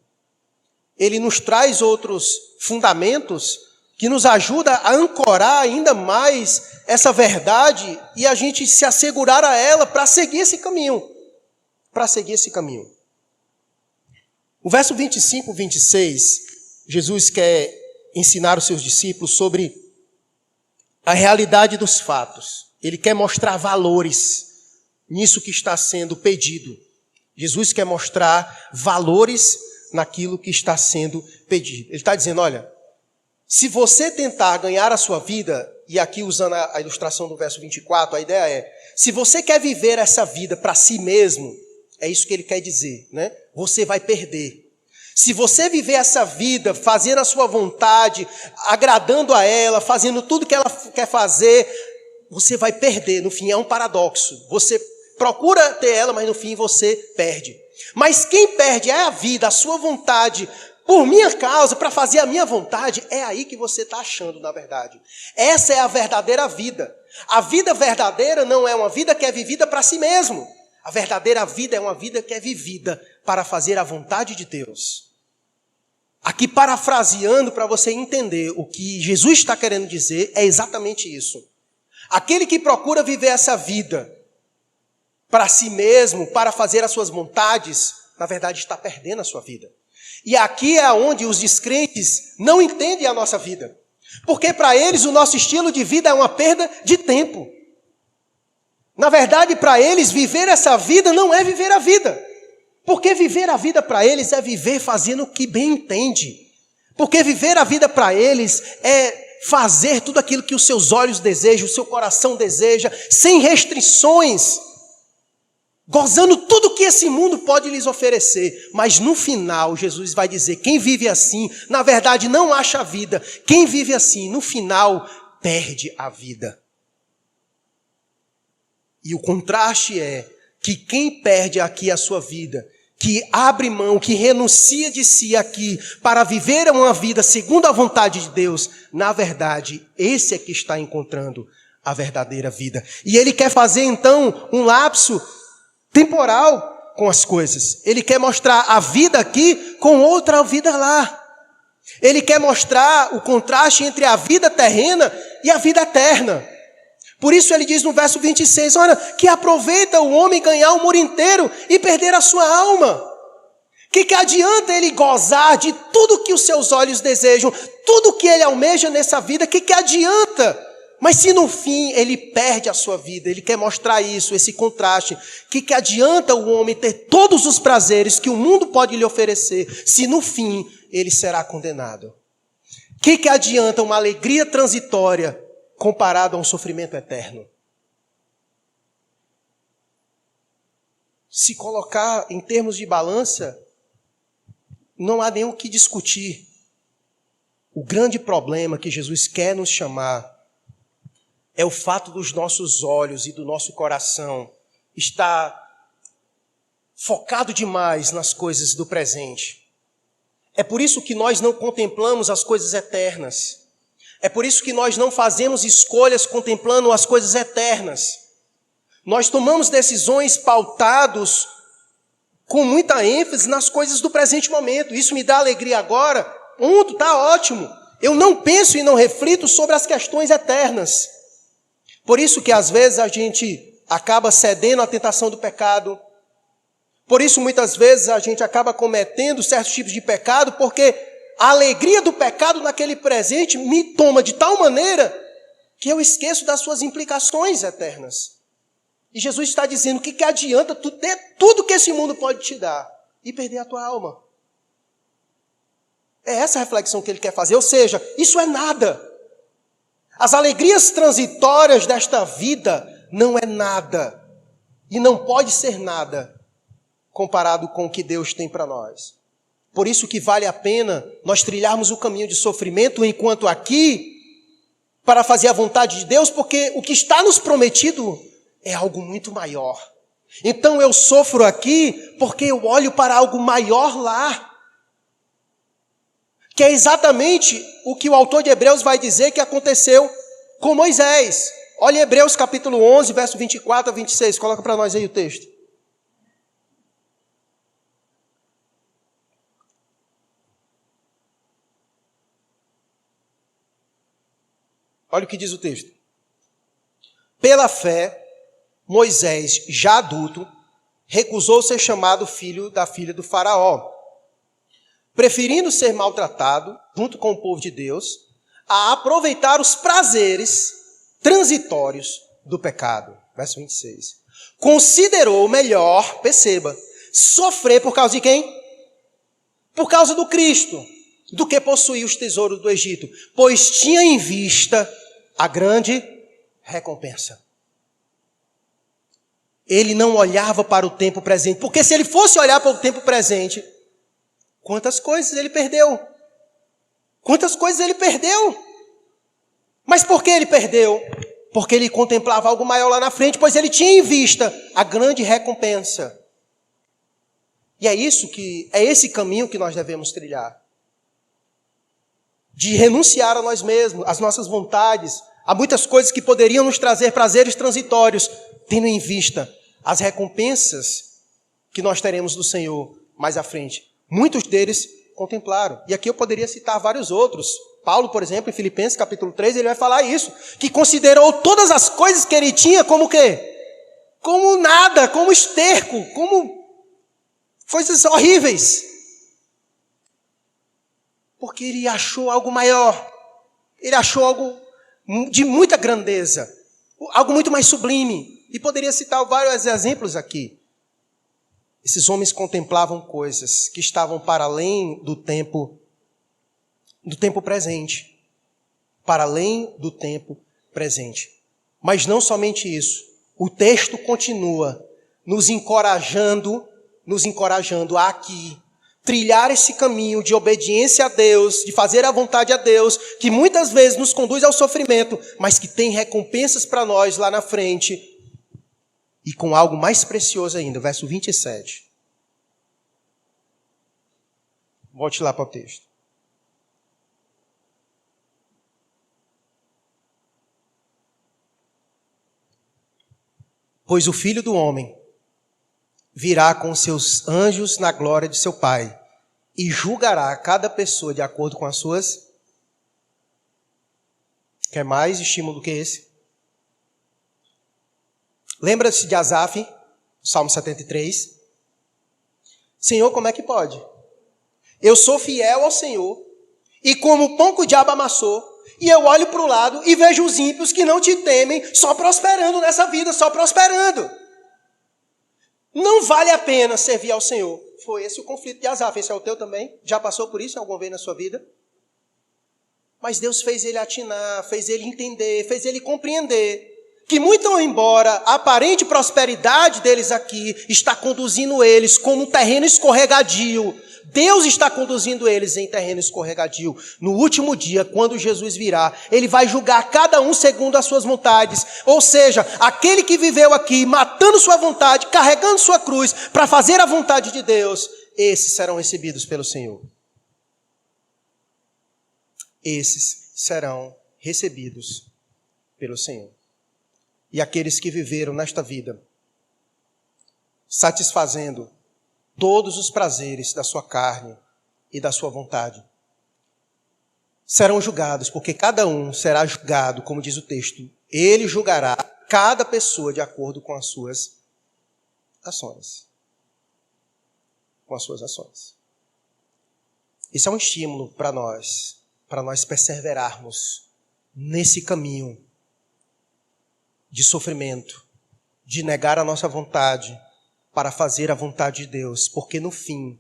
Ele nos traz outros fundamentos que nos ajuda a ancorar ainda mais essa verdade e a gente se assegurar a ela para seguir esse caminho. Para seguir esse caminho. O verso 25 e 26, Jesus quer ensinar os seus discípulos sobre a realidade dos fatos. Ele quer mostrar valores nisso que está sendo pedido. Jesus quer mostrar valores naquilo que está sendo pedido. Ele está dizendo, olha, se você tentar ganhar a sua vida, e aqui usando a ilustração do verso 24, a ideia é, se você quer viver essa vida para si mesmo, é isso que ele quer dizer, né? Você vai perder. Se você viver essa vida fazendo a sua vontade, agradando a ela, fazendo tudo que ela quer fazer, você vai perder. No fim, é um paradoxo. Você procura ter ela, mas no fim você perde. Mas quem perde é a vida, a sua vontade, por minha causa, para fazer a minha vontade, é aí que você está achando, na verdade. Essa é a verdadeira vida. A vida verdadeira não é uma vida que é vivida para si mesmo. A verdadeira vida é uma vida que é vivida para fazer a vontade de Deus. Aqui, parafraseando para você entender o que Jesus está querendo dizer, é exatamente isso. Aquele que procura viver essa vida para si mesmo, para fazer as suas vontades, na verdade está perdendo a sua vida. E aqui é onde os descrentes não entendem a nossa vida. Porque para eles o nosso estilo de vida é uma perda de tempo. Na verdade, para eles, viver essa vida não é viver a vida. Porque viver a vida para eles é viver fazendo o que bem entende. Porque viver a vida para eles é fazer tudo aquilo que os seus olhos desejam, o seu coração deseja, sem restrições, gozando tudo que esse mundo pode lhes oferecer. Mas no final, Jesus vai dizer, quem vive assim, na verdade não acha a vida. Quem vive assim, no final, perde a vida. E o contraste é que quem perde aqui a sua vida, que abre mão, que renuncia de si aqui para viver uma vida segundo a vontade de Deus, na verdade, esse é que está encontrando a verdadeira vida. E ele quer fazer então um lapso temporal com as coisas. Ele quer mostrar a vida aqui com outra vida lá. Ele quer mostrar o contraste entre a vida terrena e a vida eterna. Por isso ele diz no verso 26, olha, que aproveita o homem ganhar o mundo inteiro e perder a sua alma. Que adianta ele gozar de tudo que os seus olhos desejam, tudo que ele almeja nessa vida, que adianta? Mas se no fim ele perde a sua vida, ele quer mostrar isso, esse contraste, que adianta o homem ter todos os prazeres que o mundo pode lhe oferecer, se no fim ele será condenado? Que adianta uma alegria transitória comparado a um sofrimento eterno? Se colocar em termos de balança, não há nem o que discutir. O grande problema que Jesus quer nos chamar é o fato dos nossos olhos e do nosso coração estar focado demais nas coisas do presente. É por isso que nós não contemplamos as coisas eternas. É por isso que nós não fazemos escolhas contemplando as coisas eternas. Nós tomamos decisões pautados com muita ênfase nas coisas do presente momento. Isso me dá alegria agora. Está ótimo. Eu não penso e não reflito sobre as questões eternas. Por isso que às vezes a gente acaba cedendo à tentação do pecado. Por isso muitas vezes a gente acaba cometendo certos tipos de pecado, porque a alegria do pecado naquele presente me toma de tal maneira que eu esqueço das suas implicações eternas. E Jesus está dizendo: o que adianta tu ter tudo que esse mundo pode te dar e perder a tua alma? É essa a reflexão que ele quer fazer. Ou seja, isso é nada. As alegrias transitórias desta vida não é nada. E não pode ser nada comparado com o que Deus tem para nós. Por isso que vale a pena nós trilharmos o caminho de sofrimento enquanto aqui, para fazer a vontade de Deus, porque o que está nos prometido é algo muito maior. Então eu sofro aqui porque eu olho para algo maior lá, que é exatamente o que o autor de Hebreus vai dizer que aconteceu com Moisés. Olha Hebreus capítulo 11, verso 24 a 26, coloca para nós aí o texto. Olha o que diz o texto. Pela fé, Moisés, já adulto, recusou ser chamado filho da filha do faraó, preferindo ser maltratado, junto com o povo de Deus, a aproveitar os prazeres transitórios do pecado. Verso 26. Considerou melhor, perceba, sofrer por causa de quem? Por causa do Cristo, do que possuir os tesouros do Egito, pois tinha em vista a grande recompensa. Ele não olhava para o tempo presente, porque se ele fosse olhar para o tempo presente, quantas coisas ele perdeu? Quantas coisas ele perdeu? Mas por que ele perdeu? Porque ele contemplava algo maior lá na frente, pois ele tinha em vista a grande recompensa. E é esse caminho que nós devemos trilhar. De renunciar a nós mesmos, às nossas vontades, a muitas coisas que poderiam nos trazer prazeres transitórios, tendo em vista as recompensas que nós teremos do Senhor mais à frente. Muitos deles contemplaram. E aqui eu poderia citar vários outros. Paulo, por exemplo, em Filipenses capítulo 3, ele vai falar isso, que considerou todas as coisas que ele tinha como o quê? Como nada, como esterco, como coisas horríveis. Porque ele achou algo maior. Ele achou algo de muita grandeza. Algo muito mais sublime. E poderia citar vários exemplos aqui. Esses homens contemplavam coisas que estavam para além do tempo presente. Para além do tempo presente. Mas não somente isso. O texto continua nos encorajando a aqui trilhar esse caminho de obediência a Deus, de fazer a vontade a Deus, que muitas vezes nos conduz ao sofrimento, mas que tem recompensas para nós lá na frente. E com algo mais precioso ainda, verso 27. Volte lá para o texto. Pois o Filho do Homem virá com seus anjos na glória de seu Pai e julgará cada pessoa de acordo com as suas. Quer mais estímulo do que esse? Lembra-se de Asaf, Salmo 73? Senhor, como é que pode? Eu sou fiel ao Senhor e como o pão que o diabo amassou, e eu olho para o lado e vejo os ímpios que não te temem só prosperando nessa vida, só prosperando. Não vale a pena servir ao Senhor. Foi esse o conflito de Asaf. Esse é o teu também? Já passou por isso alguma vez na sua vida? Mas Deus fez ele atinar, fez ele entender, fez ele compreender que muito embora a aparente prosperidade deles aqui está conduzindo eles como um terreno escorregadio, Deus está conduzindo eles em terreno escorregadio. No último dia, quando Jesus virá, ele vai julgar cada um segundo as suas vontades. Ou seja, aquele que viveu aqui matando sua vontade, carregando sua cruz para fazer a vontade de Deus, esses serão recebidos pelo Senhor. Esses serão recebidos pelo Senhor. E aqueles que viveram nesta vida, satisfazendo todos os prazeres da sua carne e da sua vontade, serão julgados, porque cada um será julgado, como diz o texto, ele julgará cada pessoa de acordo com as suas ações. Com as suas ações. Isso é um estímulo para nós perseverarmos nesse caminho de sofrimento, de negar a nossa vontade para fazer a vontade de Deus, porque no fim,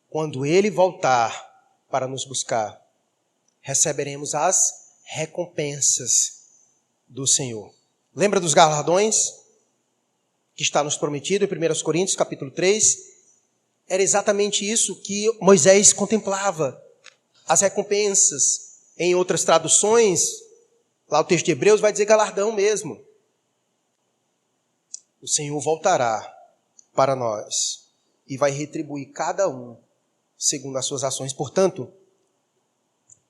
quando Ele voltar para nos buscar, receberemos as recompensas do Senhor. Lembra dos galardões que está nos prometido em 1 Coríntios capítulo 3? Era exatamente isso que Moisés contemplava, as recompensas. Em outras traduções, lá o texto de Hebreus vai dizer galardão mesmo. O Senhor voltará para nós e vai retribuir cada um segundo as suas ações. Portanto,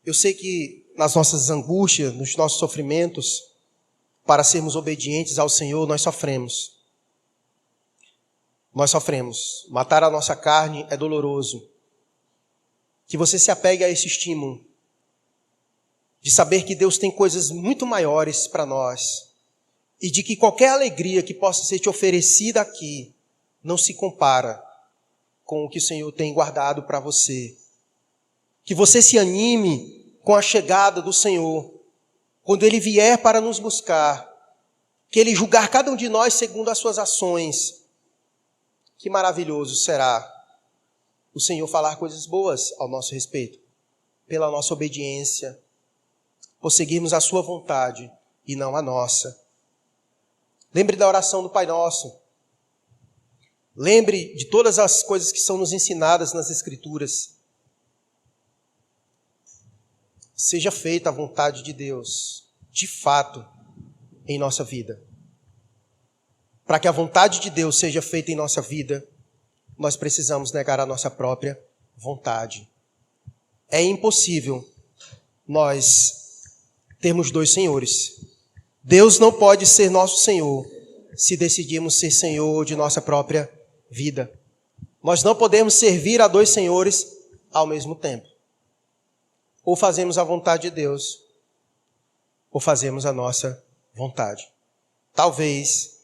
eu sei que nas nossas angústias, nos nossos sofrimentos, para sermos obedientes ao Senhor, nós sofremos. Nós sofremos. Matar a nossa carne é doloroso. Que você se apegue a esse estímulo de saber que Deus tem coisas muito maiores para nós e de que qualquer alegria que possa ser te oferecida aqui não se compara com o que o Senhor tem guardado para você. Que você se anime com a chegada do Senhor, quando Ele vier para nos buscar, que Ele julgar cada um de nós segundo as suas ações. Que maravilhoso será o Senhor falar coisas boas ao nosso respeito, pela nossa obediência, por seguirmos a sua vontade e não a nossa. Lembre da oração do Pai Nosso. Lembre de todas as coisas que são nos ensinadas nas Escrituras. Seja feita a vontade de Deus, de fato, em nossa vida. Para que a vontade de Deus seja feita em nossa vida, nós precisamos negar a nossa própria vontade. É impossível nós termos dois senhores. Deus não pode ser nosso Senhor se decidirmos ser Senhor de nossa própria vida. Nós não podemos servir a dois senhores ao mesmo tempo. Ou fazemos a vontade de Deus, ou fazemos a nossa vontade. Talvez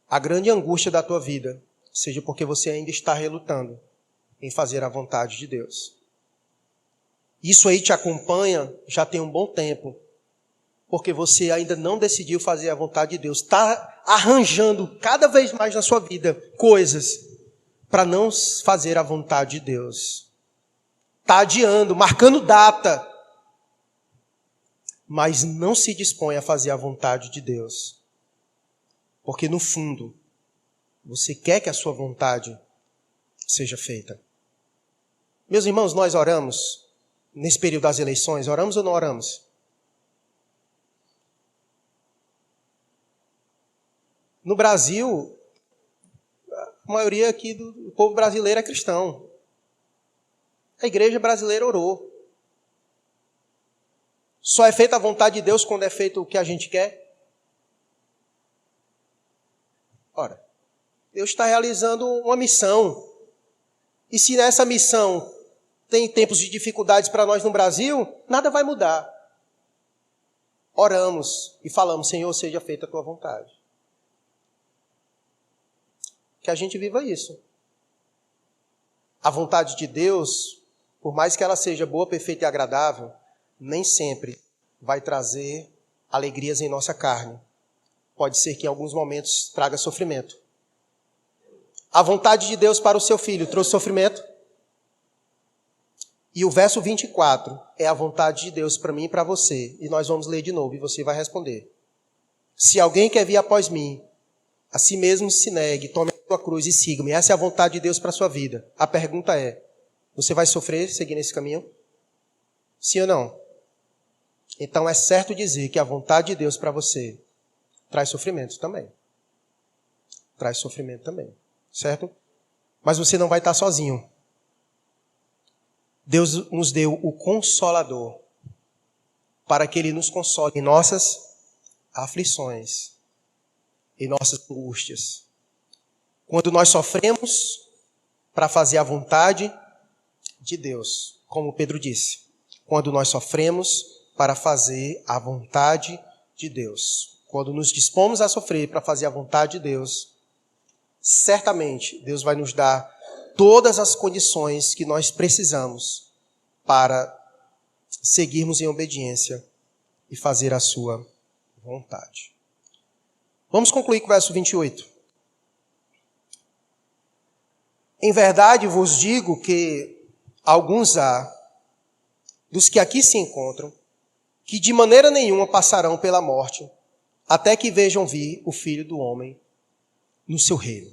a grande angústia da tua vida seja porque você ainda está relutando em fazer a vontade de Deus. Isso aí te acompanha já tem um bom tempo, porque você ainda não decidiu fazer a vontade de Deus. Está arranjando cada vez mais na sua vida coisas para não fazer a vontade de Deus. Está adiando, marcando data, mas não se dispõe a fazer a vontade de Deus. Porque no fundo, você quer que a sua vontade seja feita. Meus irmãos, nós oramos nesse período das eleições, oramos ou não oramos? No Brasil, a maioria aqui do povo brasileiro é cristão. A igreja brasileira orou. Só é feita a vontade de Deus quando é feito o que a gente quer? Ora, Deus está realizando uma missão. E se nessa missão tem tempos de dificuldades para nós no Brasil, nada vai mudar. Oramos e falamos, Senhor, seja feita a tua vontade. Que a gente viva isso. A vontade de Deus, por mais que ela seja boa, perfeita e agradável, nem sempre vai trazer alegrias em nossa carne. Pode ser que em alguns momentos traga sofrimento. A vontade de Deus para o seu filho trouxe sofrimento? E o verso 24 é a vontade de Deus para mim e para você. E nós vamos ler de novo e você vai responder. Se alguém quer vir após mim, a si mesmo se negue, tome a sua cruz e siga-me. Essa é a vontade de Deus para a sua vida. A pergunta é, Você vai sofrer seguindo esse caminho? Sim ou não? Então é certo dizer que a vontade de Deus para você traz sofrimento também. Traz sofrimento também, certo? Mas você não vai estar sozinho. Deus nos deu o Consolador para que Ele nos console em nossas aflições, em nossas angústias. Quando nós sofremos para fazer a vontade de Deus, como Pedro disse, quando nós sofremos para fazer a vontade de Deus, quando nos dispomos a sofrer para fazer a vontade de Deus, certamente Deus vai nos dar todas as condições que nós precisamos para seguirmos em obediência e fazer a sua vontade. Vamos concluir com o verso 28. Em verdade vos digo que alguns há, dos que aqui se encontram, que de maneira nenhuma passarão pela morte, até que vejam vir o Filho do Homem no seu reino.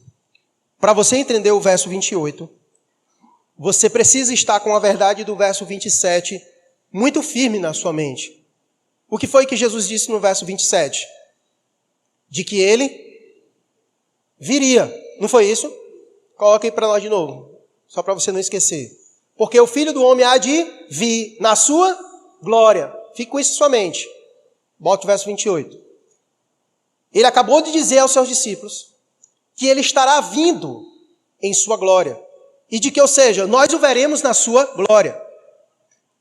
Para você entender o verso 28, você precisa estar com a verdade do verso 27 muito firme na sua mente. O que foi que Jesus disse no verso 27? De que ele viria. Não foi isso? Coloca aí para nós de novo, só para você não esquecer. Porque o Filho do Homem há de vir na sua glória. Fique com isso em sua mente. Bota o verso 28. Ele acabou de dizer aos seus discípulos que ele estará vindo em sua glória. E de que, ou seja, nós o veremos na sua glória.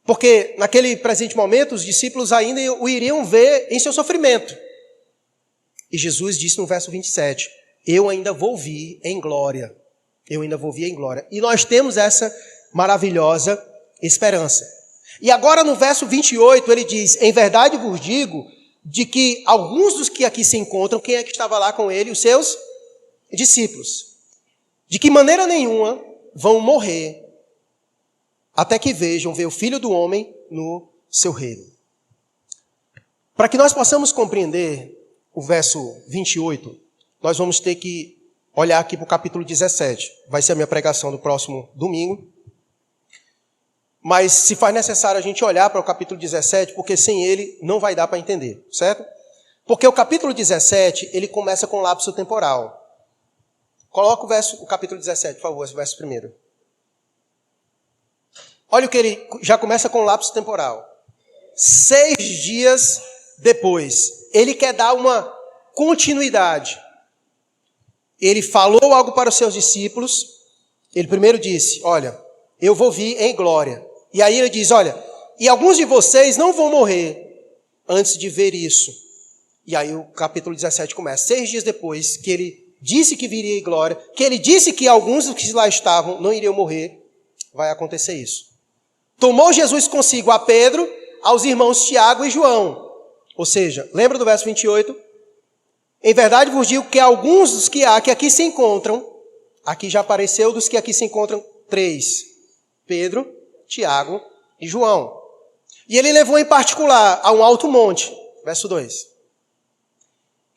Porque naquele presente momento, os discípulos ainda o iriam ver em seu sofrimento. E Jesus disse no verso 27, eu ainda vou vir em glória. Eu ainda vou vir em glória. E nós temos essa maravilhosa esperança. E agora no verso 28 ele diz, em verdade vos digo, de que alguns dos que aqui se encontram, quem é que estava lá com ele? Os seus discípulos. De que maneira nenhuma vão morrer até que vejam ver o Filho do Homem no seu reino. Para que nós possamos compreender o verso 28, nós vamos ter que olhar aqui para o capítulo 17. Vai ser a minha pregação do próximo domingo. Mas se faz necessário a gente olhar para o capítulo 17, porque sem ele não vai dar para entender, certo? Porque o capítulo 17, ele começa com lapso temporal. Coloca o capítulo 17, por favor, esse verso primeiro. Olha o que ele já começa com lapso temporal. 6 dias depois, ele quer dar uma continuidade. Ele falou algo para os seus discípulos. Ele primeiro disse, olha, eu vou vir em glória. E aí ele diz, olha, e alguns de vocês não vão morrer antes de ver isso. E aí o capítulo 17 começa. 6 dias depois que ele disse que viria em glória, que ele disse que alguns dos que lá estavam não iriam morrer, vai acontecer isso. Tomou Jesus consigo a Pedro, aos irmãos Tiago e João. Ou seja, lembra do verso 28? Em verdade vos digo que alguns dos que há que aqui se encontram, aqui já apareceu dos que aqui se encontram 3. Pedro, Tiago e João. E ele levou em particular a um alto monte, verso 2.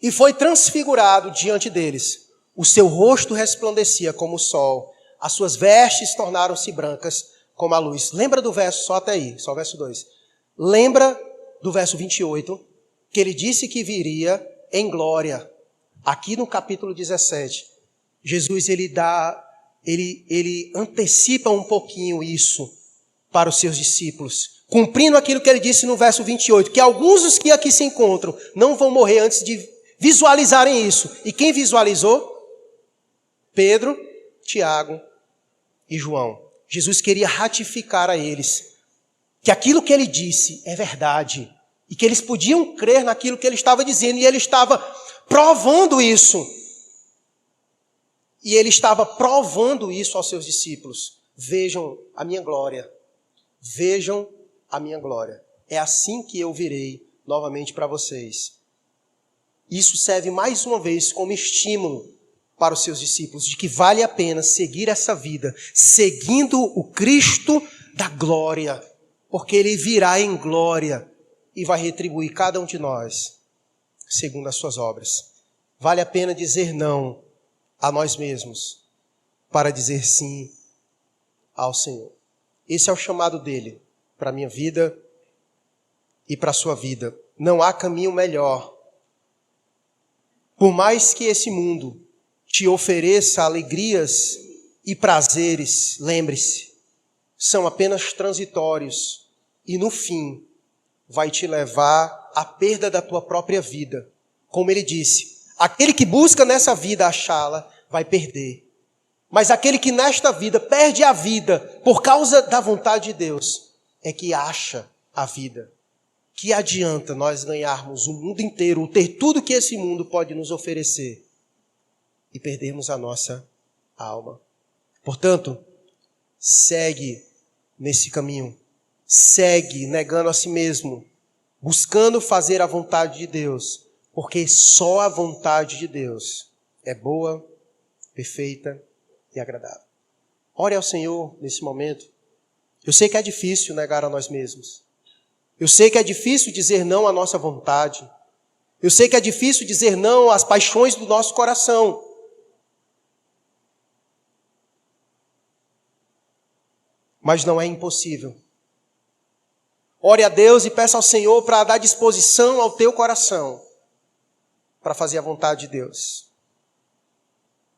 E foi transfigurado diante deles. O seu rosto resplandecia como o sol, as suas vestes tornaram-se brancas como a luz. Lembra do verso, só até aí, só o verso 2. Lembra do verso 28, que ele disse que viria em glória. Aqui no capítulo 17, Jesus ele antecipa um pouquinho isso para os seus discípulos, cumprindo aquilo que ele disse no verso 28, que alguns dos que aqui se encontram não vão morrer antes de visualizarem isso. E quem visualizou? Pedro, Tiago e João. Jesus queria ratificar a eles que aquilo que ele disse é verdade e que eles podiam crer naquilo que ele estava dizendo, e ele estava provando isso. E ele estava provando isso aos seus discípulos. Vejam a minha glória. Vejam a minha glória. É assim que eu virei novamente para vocês. Isso serve mais uma vez como estímulo para os seus discípulos, de que vale a pena seguir essa vida, seguindo o Cristo da glória, porque ele virá em glória e vai retribuir cada um de nós, segundo as suas obras. Vale a pena dizer não a nós mesmos, para dizer sim ao Senhor. Esse é o chamado dele para a minha vida e para a sua vida. Não há caminho melhor. Por mais que esse mundo te ofereça alegrias e prazeres, lembre-se, são apenas transitórios e no fim vai te levar à perda da tua própria vida. Como ele disse, aquele que busca nessa vida achá-la vai perder. Mas aquele que nesta vida perde a vida por causa da vontade de Deus é que acha a vida. Que adianta nós ganharmos o mundo inteiro, ter tudo que esse mundo pode nos oferecer e perdermos a nossa alma? Portanto, segue nesse caminho. Segue negando a si mesmo, buscando fazer a vontade de Deus, porque só a vontade de Deus é boa, perfeita e agradável. Ore ao Senhor nesse momento. Eu sei que é difícil negar a nós mesmos. Eu sei que é difícil dizer não à nossa vontade. Eu sei que é difícil dizer não às paixões do nosso coração. Mas não é impossível. Ore a Deus e peça ao Senhor para dar disposição ao teu coração para fazer a vontade de Deus.